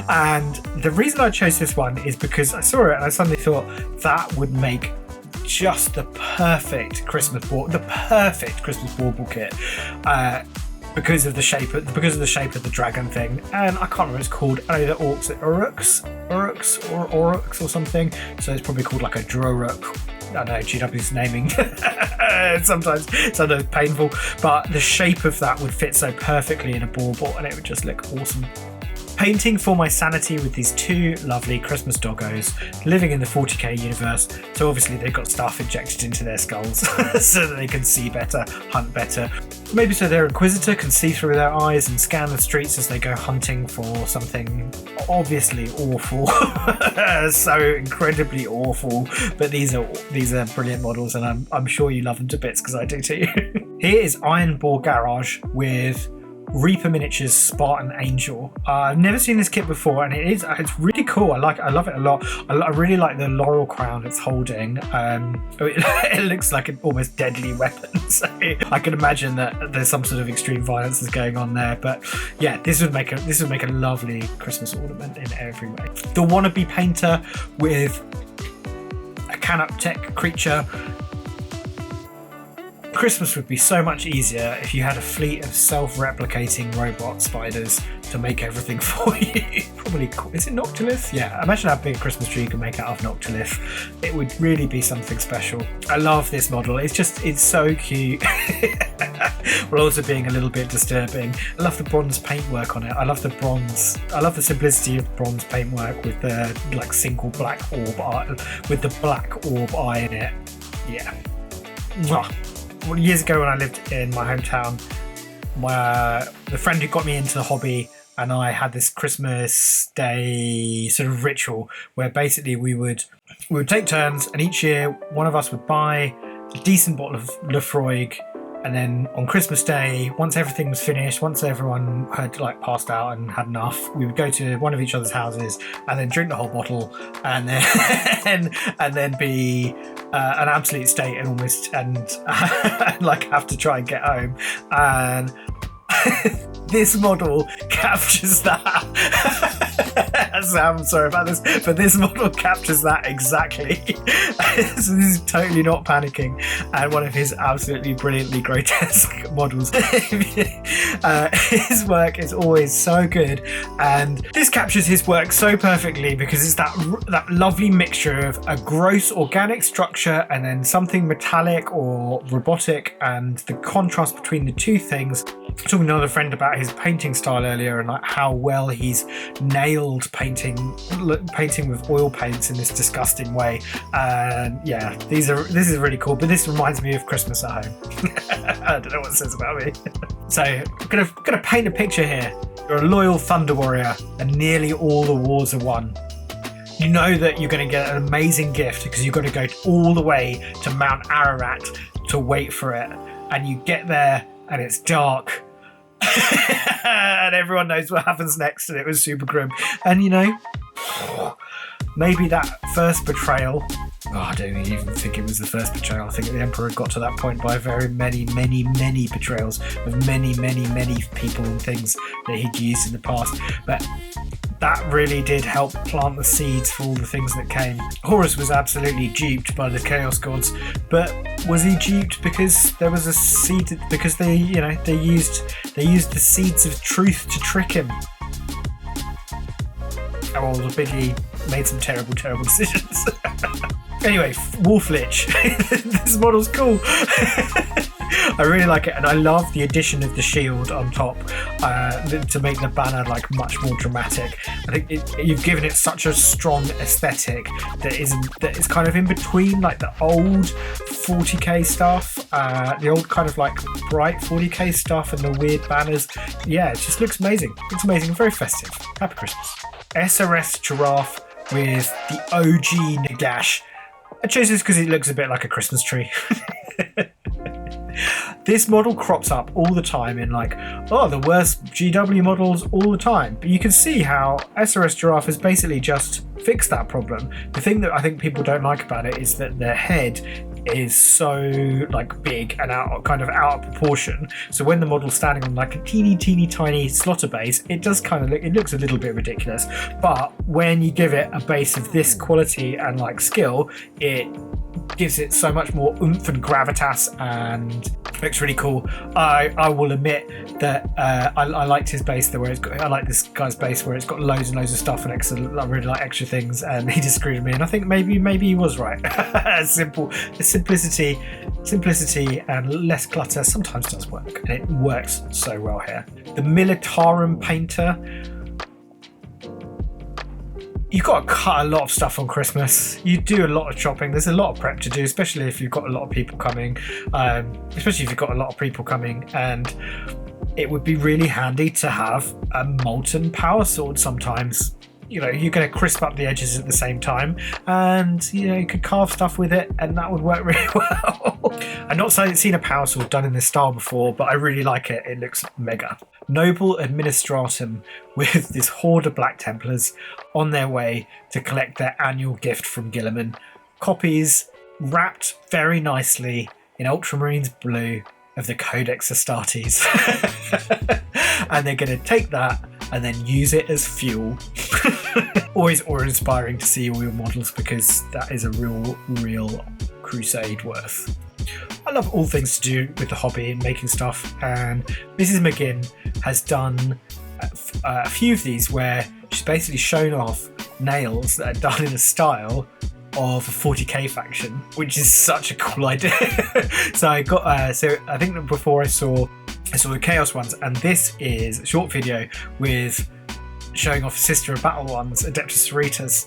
And the reason I chose this one is because I saw it and I suddenly thought that would make just the perfect Christmas bauble kit. Because of the shape of the dragon thing, and I can't remember what it's called. I know the orcs are Oryx or something, so it's probably called like a Droruk. I don't know, GW's naming sometimes painful, but the shape of that would fit so perfectly in a bauble, and it would just look awesome. Painting for my sanity with these two lovely Christmas doggos living in the 40k universe. So obviously they've got stuff injected into their skulls so that they can see better, hunt better. Maybe so their Inquisitor can see through their eyes and scan the streets as they go hunting for something obviously awful. So incredibly awful. But these are brilliant models, and I'm sure you love them to bits, because I do too. Here is Iron Boar Garage with Reaper Miniatures Spartan Angel. I've never seen this kit before, and it's really cool. I love it a lot. I really like the laurel crown it's holding. It looks like an almost deadly weapon, so I can imagine that there's some sort of extreme violence that's going on there. But yeah, this would make a lovely Christmas ornament in every way. The Wannabe Painter with a Canoptech creature. Christmas would be so much easier if you had a fleet of self-replicating robot spiders to make everything for you. Probably cool. Is it Noctilith? Yeah, imagine how big a Christmas tree you can make out of Noctilith. It would really be something special. I love this model. It's so cute. While also being a little bit disturbing. I love the bronze paintwork on it. I love the simplicity of bronze paintwork with the like single black orb eye, with the black orb eye in it. Yeah. Mwah. Well, years ago when I lived in my hometown, the friend who got me into the hobby and I had this Christmas Day sort of ritual where basically we would take turns, and each year one of us would buy a decent bottle of Lefroy, and then on Christmas Day, once everything was finished, once everyone had like passed out and had enough, we would go to one of each other's houses and then drink the whole bottle, and then be an absolute state and like have to try and get home. And This model captures that. Sam, I'm sorry about this, but this model captures that exactly. So this is totally not panicking, and one of his absolutely brilliantly grotesque models. His work is always so good, and this captures his work so perfectly because it's that lovely mixture of a gross organic structure and then something metallic or robotic, and the contrast between the two things. I was talking to another friend about his painting style earlier and like how well he's nailed painting with oil paints in this disgusting way. And yeah, this is really cool. But this reminds me of Christmas at home. I don't know what it says about me. So I'm gonna paint a picture here. You're a loyal Thunder Warrior, and nearly all the wars are won. You know that you're going to get an amazing gift because you've got to go all the way to Mount Ararat to wait for it, and you get there and it's dark. And everyone knows what happens next, and it was super grim. And you know, maybe that first betrayal, I don't even think it was the first betrayal. I think the Emperor got to that point by very many betrayals of many people and things that he'd used in the past. But that really did help plant the seeds for all the things that came. Horus was absolutely duped by the Chaos Gods, but was he duped because there was a seed? Because they used the seeds of truth to trick him. Oh, the Biggie made some terrible decisions. Anyway, Wolf Lich. This model's cool. I really like it, and I love the addition of the shield on top to make the banner like much more dramatic. I think you've given it such a strong aesthetic that is kind of in between like the old 40k stuff, the old kind of like bright 40k stuff, and the weird banners. Yeah, it just looks amazing. It's amazing, very festive. Happy Christmas. SRS Giraffe with the OG Nagash. I chose this because it looks a bit like a Christmas tree. This model crops up all the time in like, the worst GW models all the time. But you can see how SRS Giraffe has basically just fixed that problem. The thing that I think people don't like about it is that their head is so like big and out of proportion. So when the model's standing on like a teeny tiny slaughter base, it does kind of it looks a little bit ridiculous. But when you give it a base of this quality and like skill, it gives it so much more oomph and gravitas, and looks really cool. I will admit that I liked his base I like this guy's base where it's got loads and loads of stuff and I really like extra things, and he disagreed with me, and I think maybe he was right. Simplicity and less clutter sometimes does work, and it works so well here. The Militarum Painter. You've got to cut a lot of stuff on Christmas. You do a lot of shopping. There's a lot of prep to do, especially if you've got a lot of people coming. And it would be really handy to have a molten power sword sometimes. You know, you're going to crisp up the edges at the same time, and you could carve stuff with it, and that would work really well. I've not seen a power sword done in this style before, but I really like it. It looks mega. Noble Administratum with this horde of Black Templars on their way to collect their annual gift from Guilliman. Copies wrapped very nicely in Ultramarines blue of the Codex Astartes. And they're going to take that and then use it as fuel. Always awe-inspiring to see all your models, because that is a real crusade worth. I love all things to do with the hobby and making stuff, and Mrs. McGinn has done a few of these where she's basically shown off nails that are done in a style of a 40k faction, which is such a cool idea. So I got so I think that before I saw the Chaos ones, and this is a short video with showing off Sister of Battle ones, Adeptus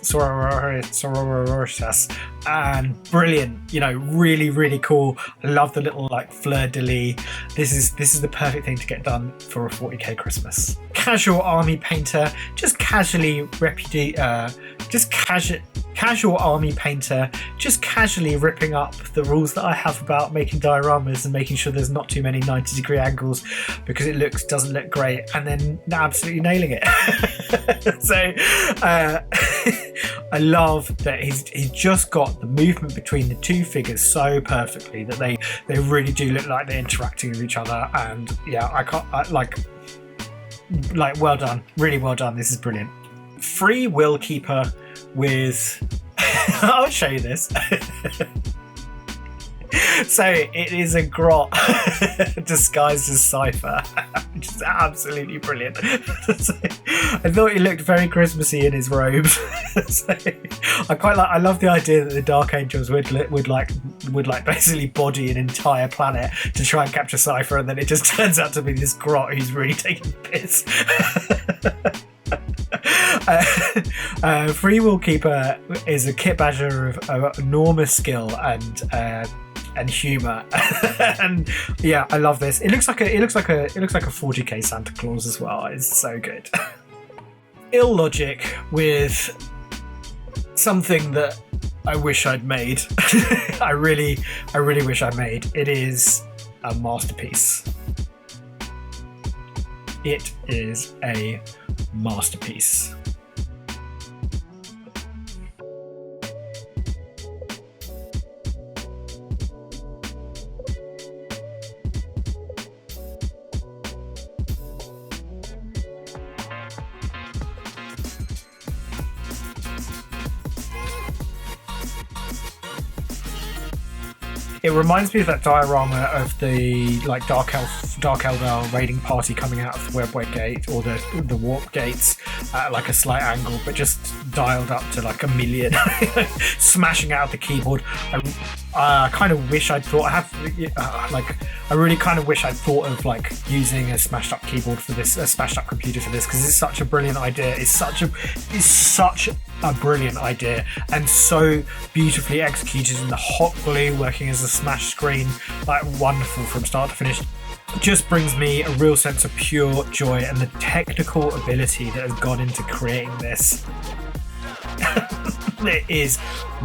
Sororitas, and brilliant, really cool. I love the little like fleur-de-lis. This is the perfect thing to get done for a 40k Christmas. Casual army painter, just casually just casual army painter, just casually ripping up the rules that I have about making dioramas and making sure there's not too many 90-degree angles because it doesn't look great, and then absolutely nailing it. So I love that he's just got the movement between the two figures so perfectly that they really do look like they're interacting with each other. And yeah, like well done, really well done. This is brilliant. Free Will Keeper with I'll show you this. So it is a grot disguised as Cypher, which is absolutely brilliant. So, I thought he looked very Christmassy in his robes. So, I love the idea that the Dark Angels would basically body an entire planet to try and capture Cypher, and then it just turns out to be this grot who's really taking the piss. Free Will Keeper is a kit basher of enormous skill and humor. And yeah, I love this. It looks like a 40k Santa Claus as well. It's so good. Illogic with something that I wish I'd made. I really wish I made. It is a masterpiece. It is a masterpiece. It reminds me of that diorama of the Dark Eldar raiding party coming out of the Webway Gate or the Warp Gates at like a slight angle, but just dialed up to like a million, smashing out the keyboard. I kind of wish I'd thought. I really kind of wish I'd thought of like using a smashed up keyboard for this, a smashed up computer for this, because it's such a brilliant idea. It's such a brilliant idea, and so beautifully executed in the hot glue working as a smash screen, like wonderful from start to finish. It just brings me a real sense of pure joy, and the technical ability that has gone into creating this. It is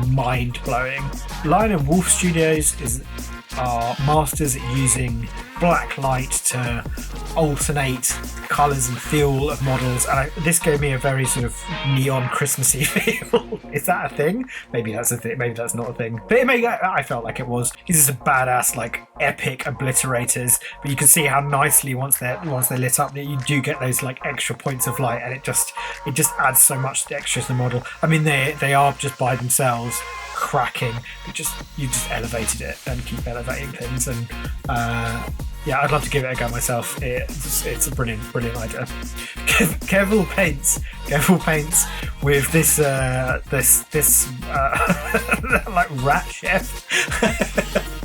mind-blowing. Lion and Wolf Studios are masters at using black light to alternate colours and feel of models, and this gave me a very sort of neon Christmassy feel. Is that a thing? Maybe that's a thing. Maybe that's not a thing. But I felt like it was. These are badass, like epic obliterators. But you can see how nicely once they're lit up that you do get those like extra points of light, and it just adds so much extra to the model. I mean, they are just by themselves cracking. You just elevated it and keep elevating things, and yeah, I'd love to give it a go myself. It's a brilliant idea. Careful paints with this like rat chef.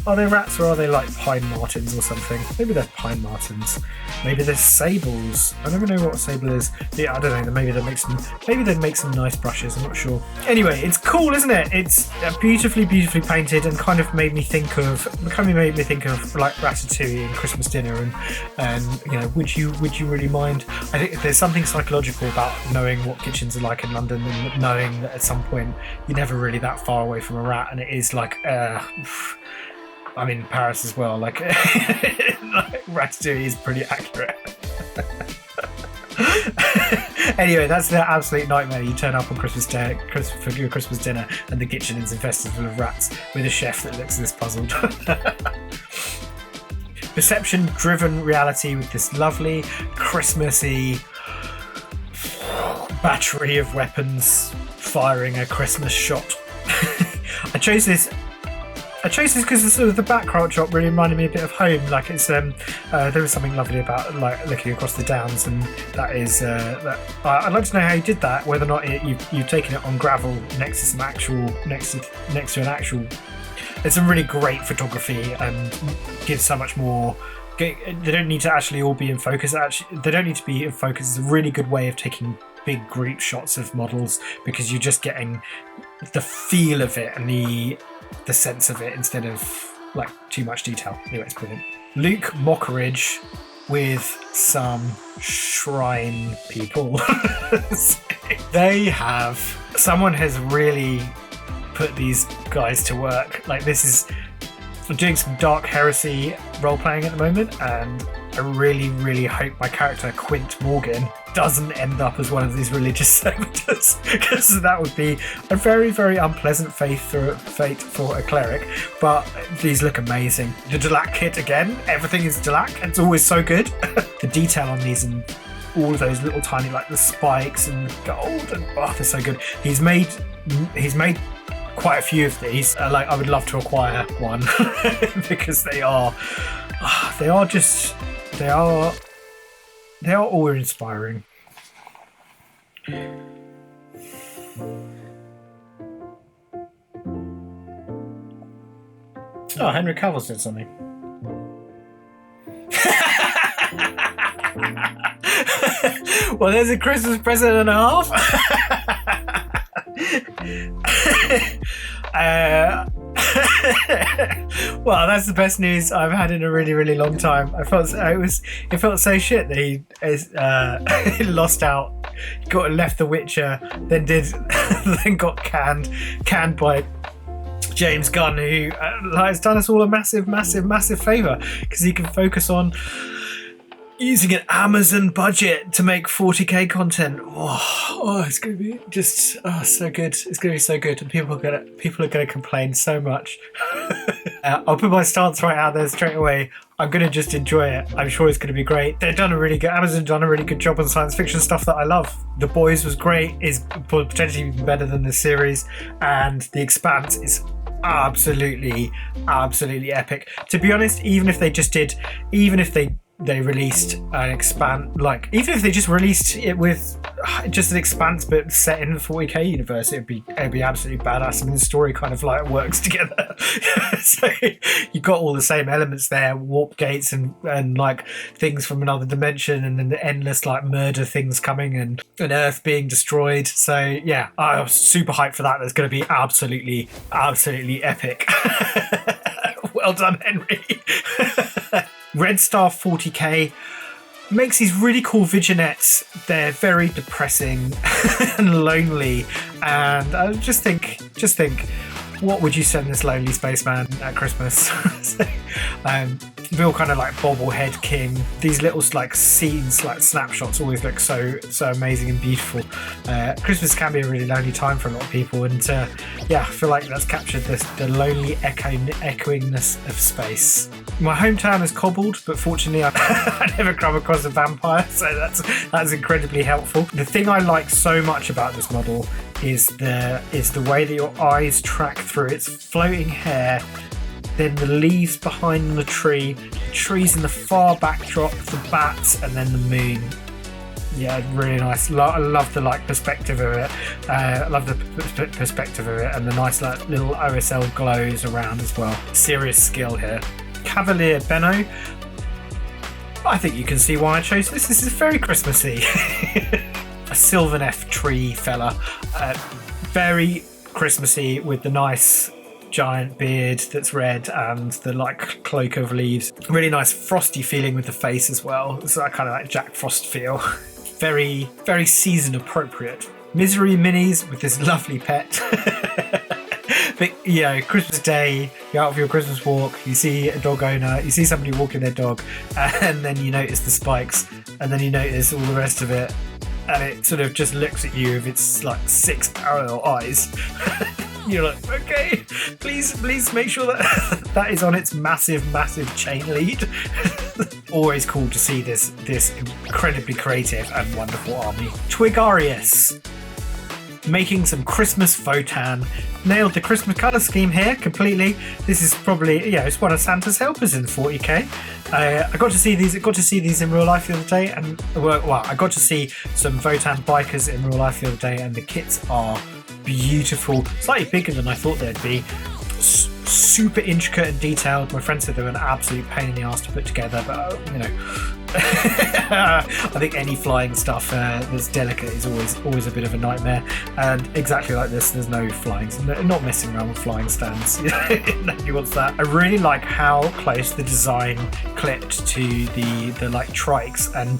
Are they rats or are they like pine martens or something? Maybe they're pine martens. Maybe they're sables. I never know what a sable is. Yeah, I don't know. Maybe they make some nice brushes. I'm not sure. Anyway, it's cool, isn't it? It's beautifully painted, and kind of made me think of like Ratatouille and Christmas dinner, and you know, would you really mind? I think there's something psychological about knowing what kitchens are like in London, and knowing that at some point you're never really that far away from a rat, and it is like I'm in Paris as well. Like, Ratatouille is pretty accurate. Anyway, that's the absolute nightmare. You turn up on Christmas Day for your Christmas dinner, and the kitchen is infested full of rats with a chef that looks this puzzled. Perception-driven reality with this lovely Christmassy battery of weapons firing a Christmas shot. I chose this because the background shot really reminded me a bit of home. Like it's there was something lovely about like looking across the downs, and that is that. I'd like to know how you did that. Whether or not you've taken it on gravel next to an actual. It's some really great photography and gives so much more. They don't need to actually all be in focus. They don't need to be in focus. It's a really good way of taking big group shots of models, because you're just getting the feel of it and the sense of it instead of like too much detail. Anyway, it's brilliant. Luke Mockridge with some shrine people. Someone has really put these guys to work. Like, this is, I'm doing some Dark Heresy role-playing at the moment, and I really, really hope my character, Quint Morgan, doesn't end up as one of these religious servitors, because that would be a very, very unpleasant fate for a cleric. But these look amazing. The Delac kit again, everything is Delac, and it's always so good. The detail on these and all of those little tiny, like the spikes and gold, and they're so good. He's made quite a few of these. Like, I would love to acquire one because they are awe-inspiring. Oh, Henry Cavill said something. Well, there's a Christmas present and a half. Well, that's the best news I've had in a really, really long time. It felt so shit that he lost out, left The Witcher, then got canned by James Gunn, who has done us all a massive, massive, massive favour, because he can focus on using an Amazon budget to make 40k content. It's going to be just so good. It's going to be so good, and people are going to complain so much. I'll put my stance right out there straight away. I'm going to just enjoy it. I'm sure it's going to be great. Amazon done a really good job on science fiction stuff that I love. The Boys was great, is potentially even better than the series, and The Expanse is absolutely, absolutely epic. To be honest, even if they released an expand, like, even if they just released it with just an Expanse but set in the 40k universe, it'd be absolutely badass. I mean, the story kind of like works together. So you've got all the same elements there, warp gates and like things from another dimension, and then the endless like murder things coming, and an Earth being destroyed. So yeah, I was super hyped for that. That's going to be absolutely, absolutely epic. Well done, Henry. Red Star 40k makes these really cool vignettes. They're very depressing and lonely, and I just think, what would you send this lonely spaceman at Christmas? Real kind of like bobblehead king. These little like scenes, like snapshots, always look so amazing and beautiful. Christmas can be a really lonely time for a lot of people, and I feel like that's captured the lonely echoingness of space. My hometown is cobbled, but fortunately I never come across a vampire, so that's incredibly helpful. The thing I like so much about this model is the way that your eyes track through its floating hair, then the leaves behind the trees in the far backdrop, the bats, and then the moon. Yeah, really nice. I love the like perspective of it. I love the perspective of it, and the nice like little OSL glows around as well. Serious skill here. Cavalier Benno. I think you can see why I chose this. This is very Christmassy. A Sylvaneth tree fella. Very Christmassy, with the nice giant beard that's red and the like cloak of leaves. Really nice frosty feeling with the face as well. It's that kind of like Jack Frost feel. Very, very season appropriate. Misery minis with this lovely pet. But Christmas Day, you're out for your Christmas walk, you see a dog owner, you see somebody walking their dog, and then you notice the spikes, and then you notice all the rest of it, and it sort of just looks at you with its like 6 parallel eyes. You're like, okay, please make sure that is on its massive chain lead. Always cool to see this incredibly creative and wonderful army. Twigarius, making some Christmas Votan. Nailed the Christmas colour scheme here completely. This is probably, it's one of Santa's helpers in 40k. I got to see these in real life the other day, and I got to see some Votan bikers in real life the other day, and the kits are beautiful, slightly bigger than I thought they'd be. Super intricate and detailed. My friend said they were an absolute pain in the ass to put together, but I think any flying stuff that's delicate is always a bit of a nightmare. And exactly like this, there's no flying, not messing around with flying stands. Nobody wants that. I really like how close the design clipped to the like trikes, and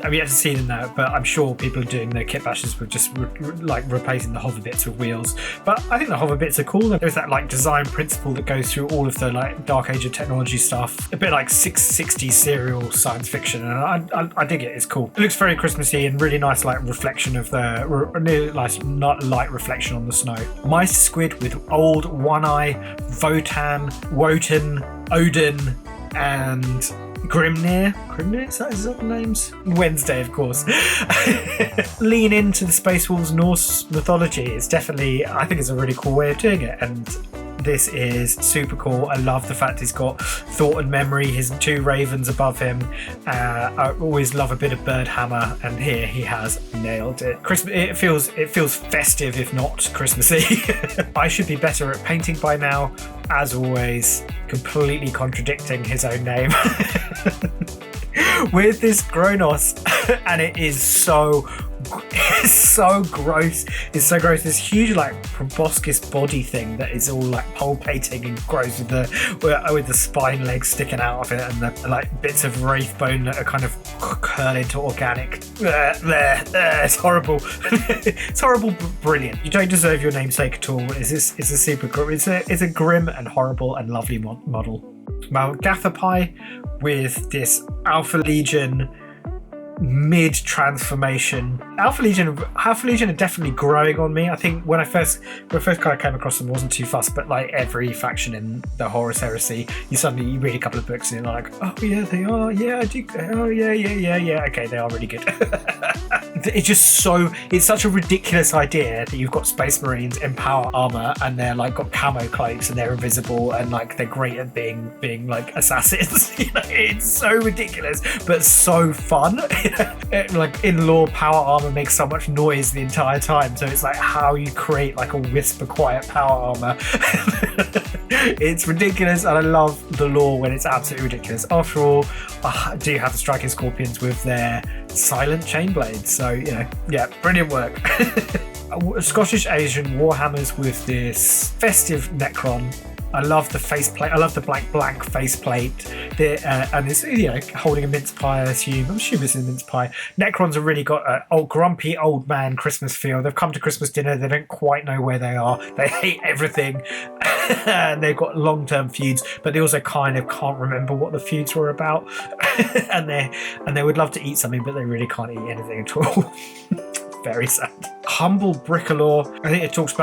I've yet to see them now, but I'm sure people are doing their kit bashes with just replacing the hover bits with wheels. But I think the hover bits are cool. There's that like design principle that goes through all of the like Dark Age of technology stuff, a bit like 660 serial science fiction, and I dig it. It's cool. It looks very Christmassy and really nice, like reflection of the not light reflection on the snow. Mice squid with old One Eye, Wotan, Odin, and Grimnir, is that his other names? Wednesday, of course. Lean into the Space Wolves Norse mythology. It's definitely, I think it's a really cool way of doing it, and this is super cool. I love the fact he's got thought and memory, his 2 ravens above him. I always love a bit of bird hammer, and here he has nailed it. It feels festive, if not Christmassy. I should be better at painting by now, as always, completely contradicting his own name. With this Kronos, and it is so gross. It's so gross. This huge like proboscis body thing that is all like pulpating and gross with the spine legs sticking out of it, and the like bits of wraith bone that are kind of curl into organic. It's horrible. It's horrible but brilliant. You don't deserve your namesake at all. It's a super grim. It's a grim and horrible and lovely model. Malgathapai with this Alpha Legion mid-transformation. Alpha Legion are definitely growing on me. I think when I first kind of came across them, I wasn't too fussed, but like every faction in the Horus Heresy, you read a couple of books and you're like, oh yeah, they are, yeah, I do, oh yeah, okay, they are really good. It's such a ridiculous idea that you've got Space Marines in power armor and they're like got camo cloaks and they're invisible and like they're great at being like assassins. It's so ridiculous but so fun. Like in lore, power armor makes so much noise the entire time, so it's like how you create like a whisper quiet power armor. It's ridiculous, and I love the lore when it's absolutely ridiculous. After all, I do have the Striking Scorpions with their silent chain blades, so yeah, brilliant work. Scottish Asian Warhammers with this festive Necron. I love the faceplate. I love the blank faceplate. And it's holding a mince pie. I'm assuming it's a mince pie. Necrons have really got an grumpy old man Christmas feel. They've come to Christmas dinner. They don't quite know where they are. They hate everything, and they've got long-term feuds. But they also kind of can't remember what the feuds were about. and they would love to eat something, but they really can't eat anything at all. Very sad. Humble Bricolore. I think I talked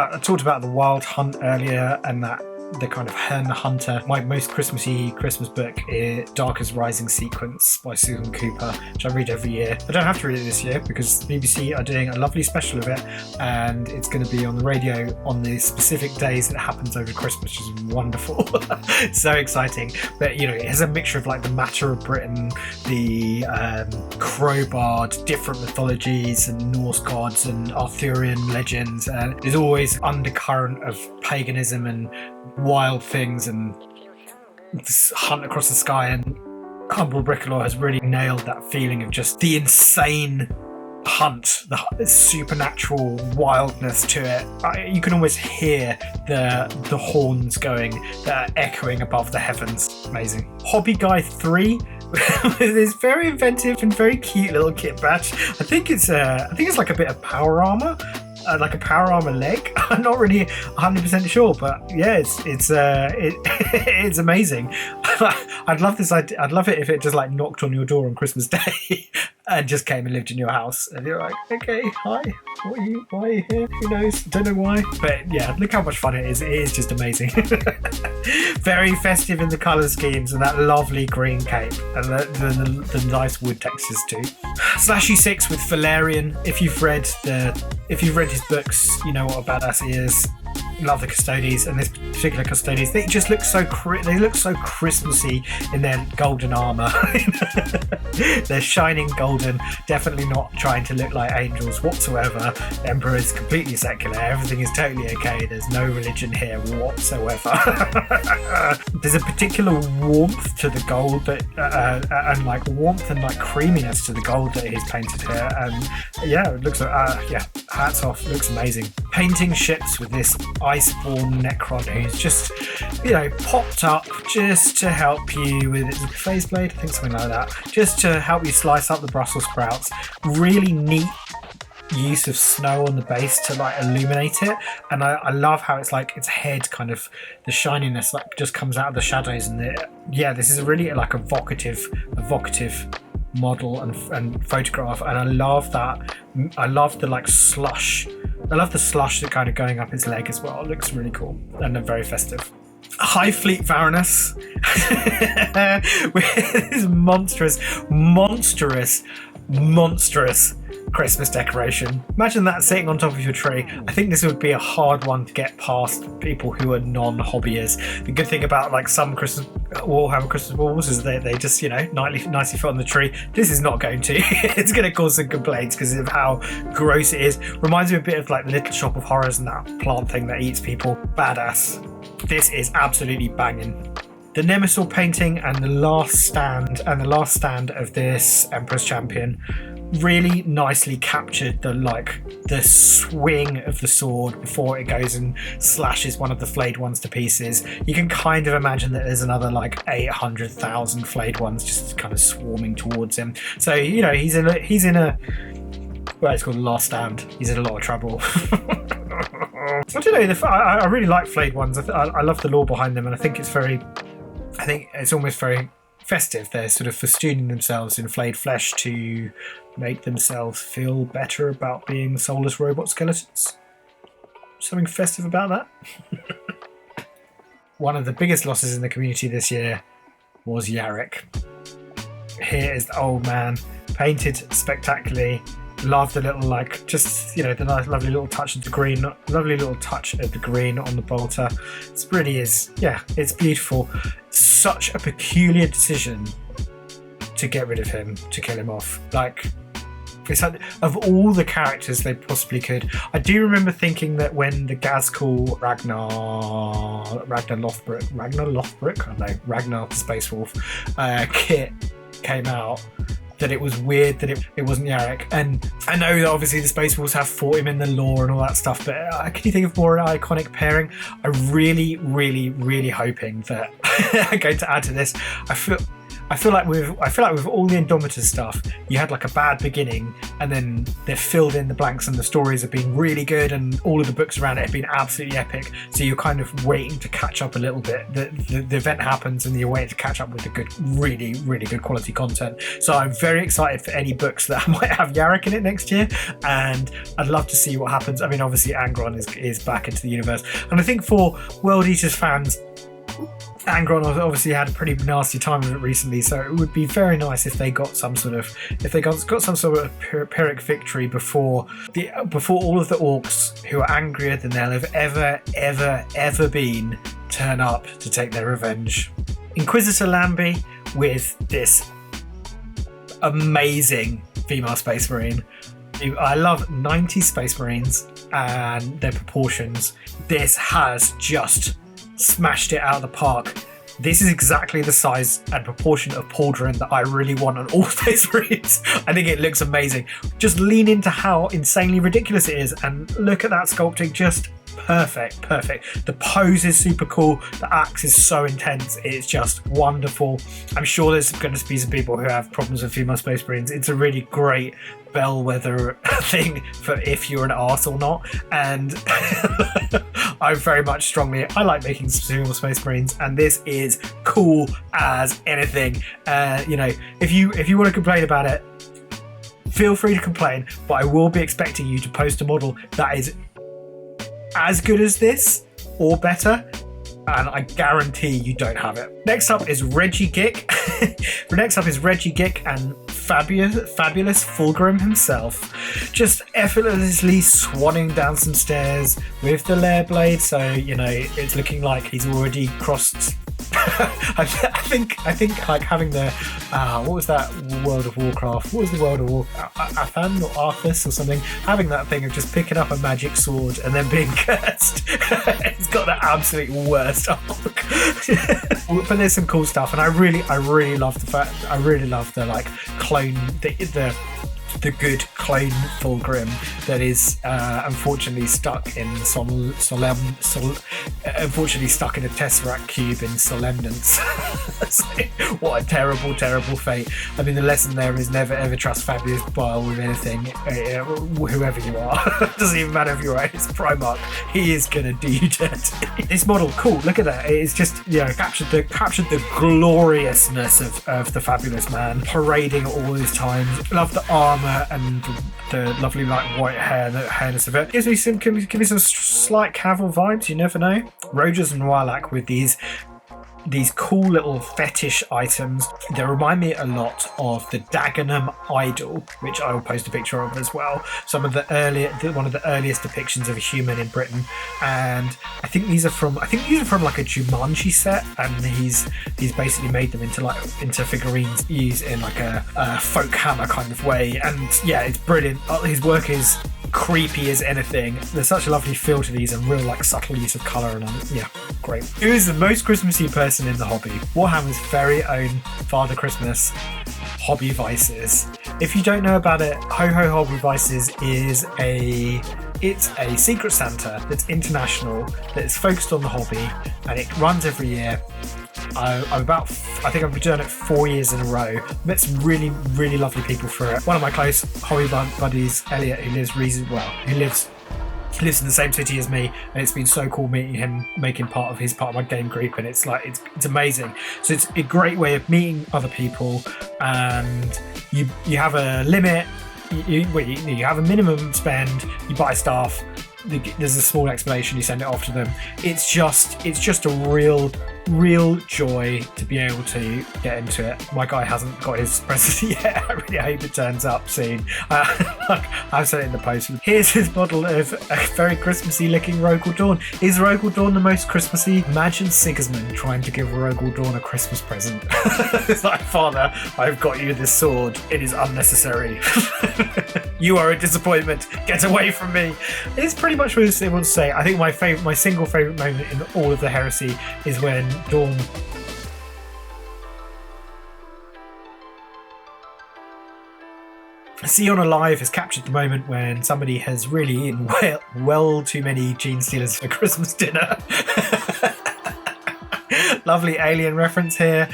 about the Wild Hunt earlier, and that the kind of hen hunter. My most Christmassy Christmas book is Darker's Rising Sequence by Susan Cooper, which I read every year. I don't have to read it this year because BBC are doing a lovely special of it, and it's going to be on the radio on the specific days that it happens over Christmas, which is wonderful. So exciting. But it has a mixture of like the Matter of Britain, the Crowbard, different mythologies and Norse gods and Arthurian legends, and there's always undercurrent of paganism and wild things and this hunt across the sky. And Humble Bricolore has really nailed that feeling of just the insane hunt, the supernatural wildness to it. You can almost hear the horns going, echoing above the heavens. Amazing. Hobby Guy 3 with this very inventive and very cute little kit bash. I think it's like a bit of power armor. Like a power armor leg. I'm not really 100% sure, but yeah, it's amazing. I'd love this idea. I'd love it if it just like knocked on your door on Christmas Day and just came and lived in your house, and you're like, okay, hi, why are you here? Who knows? Don't know why, but yeah, look how much fun it is. It is just amazing. Very festive in the color schemes and that lovely green cape and the nice wood textures too. Slashy 6 with Valerian. If you've read his books, you know what a badass he is. Love the Custodies, and this particular Custodies, they just look so Christmassy in their golden armor. They're shining golden, definitely not trying to look like angels whatsoever. The Emperor is completely secular, everything is totally okay, there's no religion here whatsoever. There's a particular warmth to the gold that and like warmth and like creaminess to the gold that he's painted here, and yeah, it looks hats off, looks amazing. Painting ships with this Iceborne Necron who's just, popped up just to help you with its phase blade, I think something like that, just to help you slice up the Brussels sprouts. Really neat use of snow on the base to illuminate it, and I love how it's its head kind of, the shininess just comes out of the shadows, and this is a really evocative model and photograph, and I love that. I love the slush. I love the slush that kind of going up his leg as well. It looks really cool and very festive. High Fleet Varanus with this monstrous Christmas decoration. Imagine that sitting on top of your tree. I think this would be a hard one to get past people who are non-hobbyists. The good thing about some Warhammer Christmas balls is they just nicely fit on the tree. This is not going to. It's going to cause some complaints because of how gross it is. Reminds me a bit of the Little Shop of Horrors and that plant thing that eats people. Badass. This is absolutely banging. The Nemesis painting and the last stand of this Emperor's Champion really nicely captured the swing of the sword before it goes and slashes one of the flayed ones to pieces. You can kind of imagine that there's another 800,000 flayed ones just kind of swarming towards him. So he's in a it's called the Last Stand. He's in a lot of trouble. I don't know. I really like flayed ones. I love the lore behind them, and I think it's almost very festive. They're sort of festooning themselves in flayed flesh to make themselves feel better about being soulless robot skeletons. Something festive about that. One of the biggest losses in the community this year was Yarrick. Here is the old man, painted spectacularly. Love the little the nice lovely little touch of the green, on the bolter. It really is, it's beautiful. Such a peculiar decision to get rid of him, to kill him off. It's of all the characters they possibly could. I do remember thinking that when the Gazkul Ragnar the Space Wolf kit came out, that it was weird that it wasn't Yarrick. And I know that obviously the Space Wolves have fought him in the lore and all that stuff, but can you think of more an iconic pairing? I'm really, really, really hoping that I'm going to add to this. I feel like with all the Indomitus stuff, you had a bad beginning, and then they've filled in the blanks, and the stories have been really good, and all of the books around it have been absolutely epic. So you're kind of waiting to catch up a little bit. The event happens, and you're waiting to catch up with the good, really, really good quality content. So I'm very excited for any books that might have Yarrick in it next year, and I'd love to see what happens. I mean, obviously Angron is back into the universe, and I think for World Eaters fans, Angron obviously had a pretty nasty time with it recently, so it would be very nice if they got some sort of Pyrrhic victory before all of the orcs who are angrier than they'll have ever been turn up to take their revenge. Inquisitor Lambie with this amazing female Space Marine. I love 90 Space Marines and their proportions. This has just smashed it out of the park. This is exactly the size and proportion of pauldron that I really want on all Space Marines. I think it looks amazing. Just lean into how insanely ridiculous it is, and look at that sculpting, just perfect. The pose is super cool. The axe is so intense. It's just wonderful. I'm sure there's going to be some people who have problems with female Space Marines. It's a really great bellwether thing for if you're an arse or not, and I very much I like making female Space Marines, and this is cool as anything. If you want to complain about it, feel free to complain, but I will be expecting you to post a model that is as good as this or better, and I guarantee you don't have it. Next up is Reggie Gick. And fabulous Fulgrim himself, just effortlessly swanning down some stairs with the lair blade. So it's looking like he's already crossed. I think having the what was that World of Warcraft? What was the World of Warcraft? Athan or Arthas or something? Having that thing of just picking up a magic sword and then being cursed. It's got the absolute worst arc. But there's some cool stuff, and I really love the fact. I really love the clone, the the good clone Fulgrim that is unfortunately stuck in unfortunately stuck in a Tesseract cube in Solemnance. So, what a terrible, terrible fate. I mean, the lesson there is never ever trust Fabulous Bile with anything, whoever you are. It doesn't even matter if you're his Primarch, he is gonna do you dirty. This model, cool, look at that. It's just, you know, captured the gloriousness of the Fabulous Man, parading at all his times. Love the armor and the lovely like white hairness of it. Gives me some slight Cavill vibes, you never know. Rogers and Warlock with these cool little fetish items. They remind me a lot of the Dagenham idol, which I will post a picture of as well. One of the earliest depictions of a human in Britain, and I think these are from like a Jumanji set, and he's basically made them into figurines used in like a folk hammer kind of way. And yeah, it's brilliant. His work is creepy as anything. There's such a lovely feel to these and real like subtle use of colour, and yeah, great. Who is the most Christmassy person in the hobby? Warhammer's very own Father Christmas, Hobby Vices. If you don't know about it, Ho Ho Hobby Vices is it's a secret Santa that's international, that's focused on the hobby, and it runs every year. I think I've been doing it 4 years in a row. I've met some really, really lovely people for it. One of my close hobby buddies, Elliot, who lives in the same city as me, and it's been so cool meeting him, making part of my game group, and it's amazing. So it's a great way of meeting other people, and you have a limit. You have a minimum spend. You buy stuff. There's a small explanation. You send it off to them. It's just a real joy to be able to get into it. My guy hasn't got his present yet. I really hope it turns up soon. I've said it in the post. Here's his model of a very Christmassy looking Rogel Dawn. Is Rogel Dawn the most Christmassy? Imagine Sigismund trying to give Rogel Dawn a Christmas present. It's like, Father, I've got you this sword. It is unnecessary. You are a disappointment. Get away from me. It's pretty much what I want to say. I think my single favourite moment in all of the heresy is when Dawn Sion Alive has captured the moment when somebody has really eaten well too many Gene Stealers for Christmas dinner. Lovely alien reference here.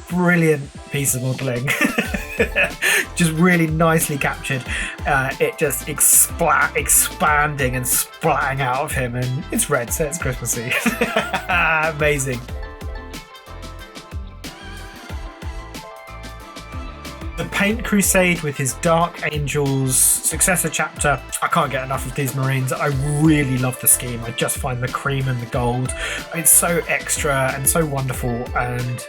Brilliant piece of modelling. Just really nicely captured. It just expanding and splatting out of him, and it's red, so it's Christmassy. Amazing. The Paint Crusade with his Dark Angels successor chapter. I can't get enough of these Marines. I really love the scheme. I just find the cream and the gold. It's so extra and so wonderful and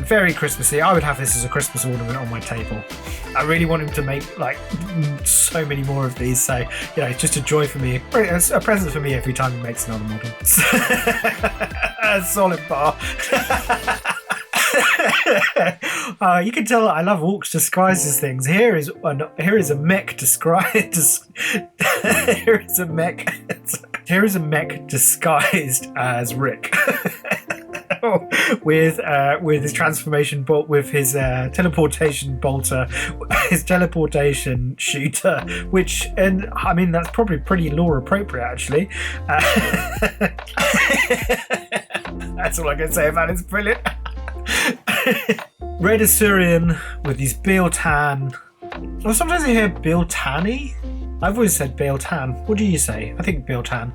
very Christmassy. I would have this as a Christmas ornament on my table. I really want him to make like so many more of these. So, you know, it's just a joy for me. It's a present for me every time he makes another model. A solid bar. You can tell I love orcs disguised as things. Here is a mech disguised as Rick. with his transformation bolt, with his teleportation bolter, his teleportation shooter, which, and I mean, that's probably pretty lore appropriate actually. That's all I can say about it. It's brilliant. Red Assyrian with his Bealtan. Well, sometimes I hear Bealtani. I've always said Bealtan. What do you say? I think Bealtan.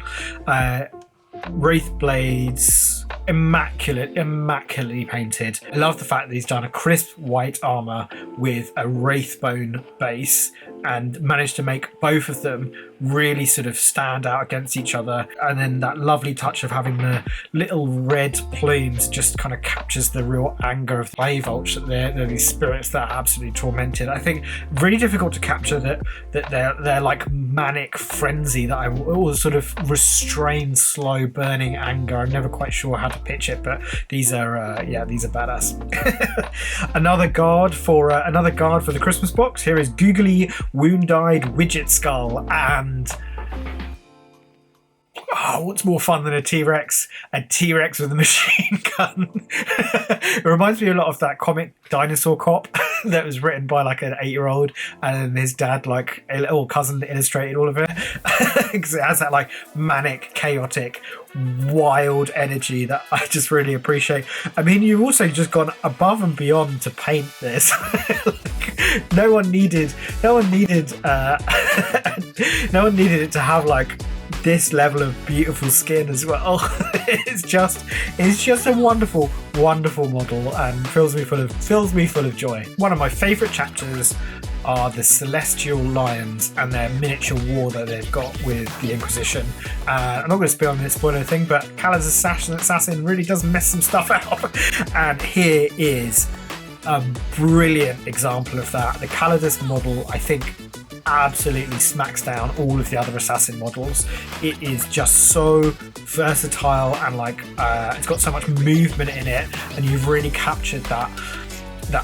Wraith blades, immaculately painted. I love the fact that he's done a crisp white armor with a wraithbone base and managed to make both of them really sort of stand out against each other, and then that lovely touch of having the little red plumes just kind of captures the real anger of the Bayvolch, that they're these spirits that are absolutely tormented. I think really difficult to capture that they're like manic frenzy, that I all sort of restrained slow burning anger. I'm never quite sure how to pitch it, but these are badass. another guard for the Christmas box. Here is Googly Wound-Eyed Widget Skull, and Oh, what's more fun than a T-Rex? A T-Rex with a machine gun. It reminds me a lot of that comic Dinosaur Cop that was written by like an 8-year-old, and his dad, like a little cousin, illustrated all of it. Because it has that like manic, chaotic, wild energy that I just really appreciate. I mean, you've also just gone above and beyond to paint this. Like, no one needed it to have like this level of beautiful skin as well. It's just a wonderful model, and fills me full of joy. One of my favorite chapters are the Celestial Lions and their miniature war that they've got with the Inquisition. I'm not going to spoil anything, but Kala's assassin really does mess some stuff out. And here is a brilliant example of that. The Calidus model, I think, absolutely smacks down all of the other assassin models. It is just so versatile, and like it's got so much movement in it, and you've really captured that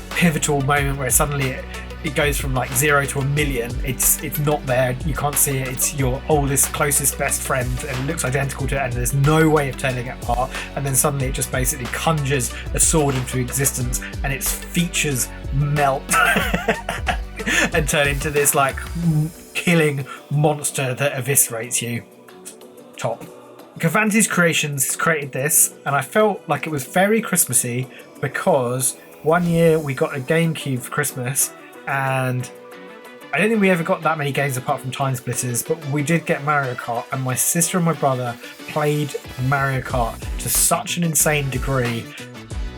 pivotal moment where suddenly it goes from like 0 to 1,000,000. It's not there, you can't see it, it's your oldest, closest, best friend, and it looks identical to it, and there's no way of telling it apart. And then suddenly it just basically conjures a sword into existence, and its features melt and turn into this like killing monster that eviscerates you. Top. Cavantes Creations created this, and I felt like it was very Christmassy because one year we got a GameCube for Christmas, and I don't think we ever got that many games apart from Time Splitters, but we did get Mario Kart, and my sister and my brother played Mario Kart to such an insane degree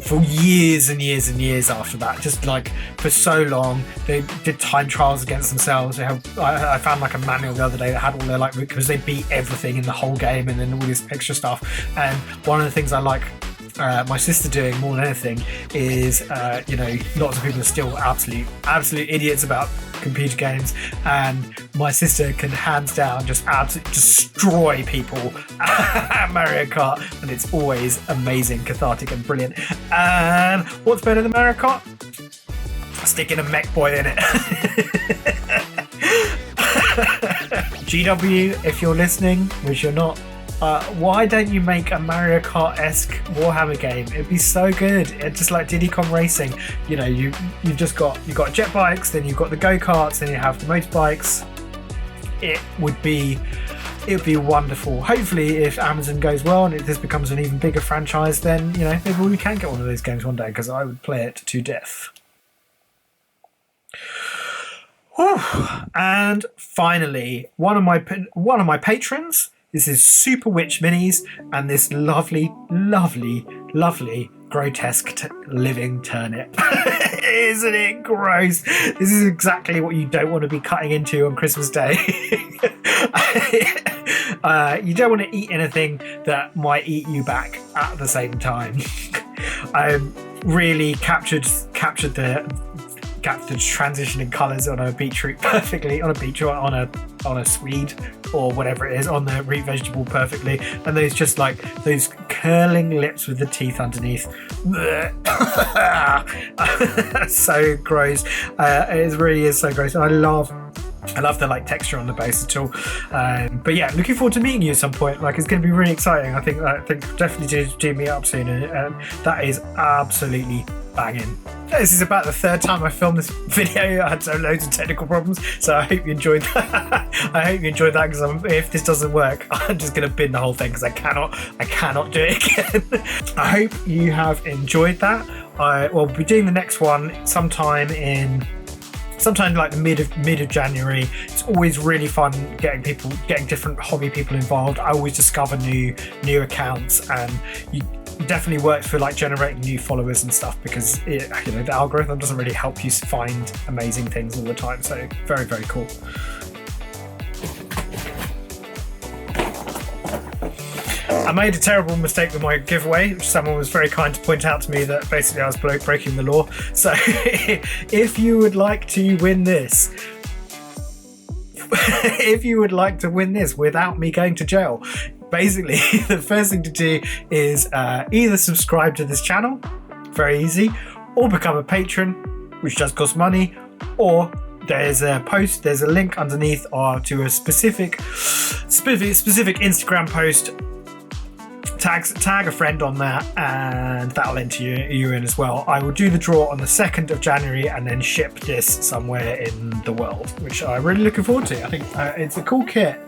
for years and years and years after that. Just like for so long, they did time trials against themselves. I found like a manual the other day that had all their like, because they beat everything in the whole game and then all this extra stuff. And one of the things I like my sister doing more than anything is, lots of people are still absolute idiots about computer games, and my sister can hands down just absolutely destroy people at Mario Kart, and it's always amazing, cathartic and brilliant. And what's better than Mario Kart? Sticking a mech boy in it. GW, if you're listening, which you're not, why don't you make a Mario Kart-esque Warhammer game? It'd be so good. It's just like Diddy Kong Racing. You know, you've got jet bikes, then you've got the go-karts, then you have the motorbikes. It would be wonderful. Hopefully, if Amazon goes well and this becomes an even bigger franchise, then maybe we can get one of those games one day, because I would play it to death. Whew. And finally, one of my patrons. This is Super Witch Minis, and this lovely, lovely, lovely grotesque living turnip. Isn't it gross? This is exactly what you don't want to be cutting into on Christmas Day. You don't want to eat anything that might eat you back at the same time. I really captured the transition in colours on a beetroot perfectly, on a swede or whatever it is, on the root vegetable perfectly, and those just like those curling lips with the teeth underneath. So gross. It really is so gross. And I love the like texture on the base at all. But yeah, looking forward to meeting you at some point. Like, it's going to be really exciting. I think definitely do meet up soon, and that is absolutely banging. This is about the third time I filmed this video. I had loads of technical problems, so I hope you enjoyed that. Because if this doesn't work, I'm just going to bin the whole thing, because I cannot do it again. I hope you have enjoyed that. We'll be doing the next one sometime like the mid of January. It's always really fun getting different hobby people involved. I always discover new accounts, and you definitely works for like generating new followers and stuff, because the algorithm doesn't really help you find amazing things all the time. So very, very cool. I made a terrible mistake with my giveaway, which someone was very kind to point out to me, that basically I was breaking the law. So if you would like to win this, without me going to jail, basically the first thing to do is either subscribe to this channel, very easy, or become a patron, which does cost money, or there's a post, there's a link underneath to a specific Instagram post. Tag a friend on that, and that'll enter you in as well. I will do the draw on the 2nd of January and then ship this somewhere in the world, which I'm really looking forward to. I think it's a cool kit.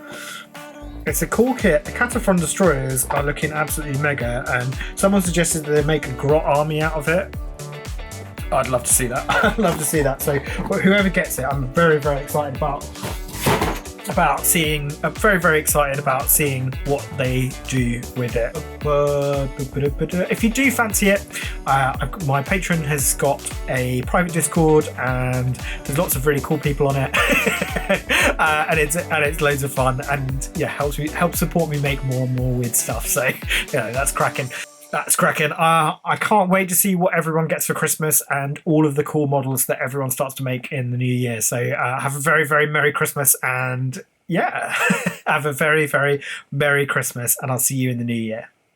It's a cool kit. The Cataphrone Destroyers are looking absolutely mega, and someone suggested that they make a Grot army out of it. I'd love to see that. I'd love to see that. So whoever gets it, I'm very, very excited about seeing. I'm very, very excited about seeing what they do with it. If you do fancy it, my patron has got a private Discord, and there's lots of really cool people on it, and it's loads of fun, and yeah, helps support me make more and more weird stuff. So yeah, that's cracking. That's cracking. I can't wait to see what everyone gets for Christmas and all of the cool models that everyone starts to make in the new year. So have a very, very Merry Christmas, and yeah, have a very, very Merry Christmas, and I'll see you in the new year.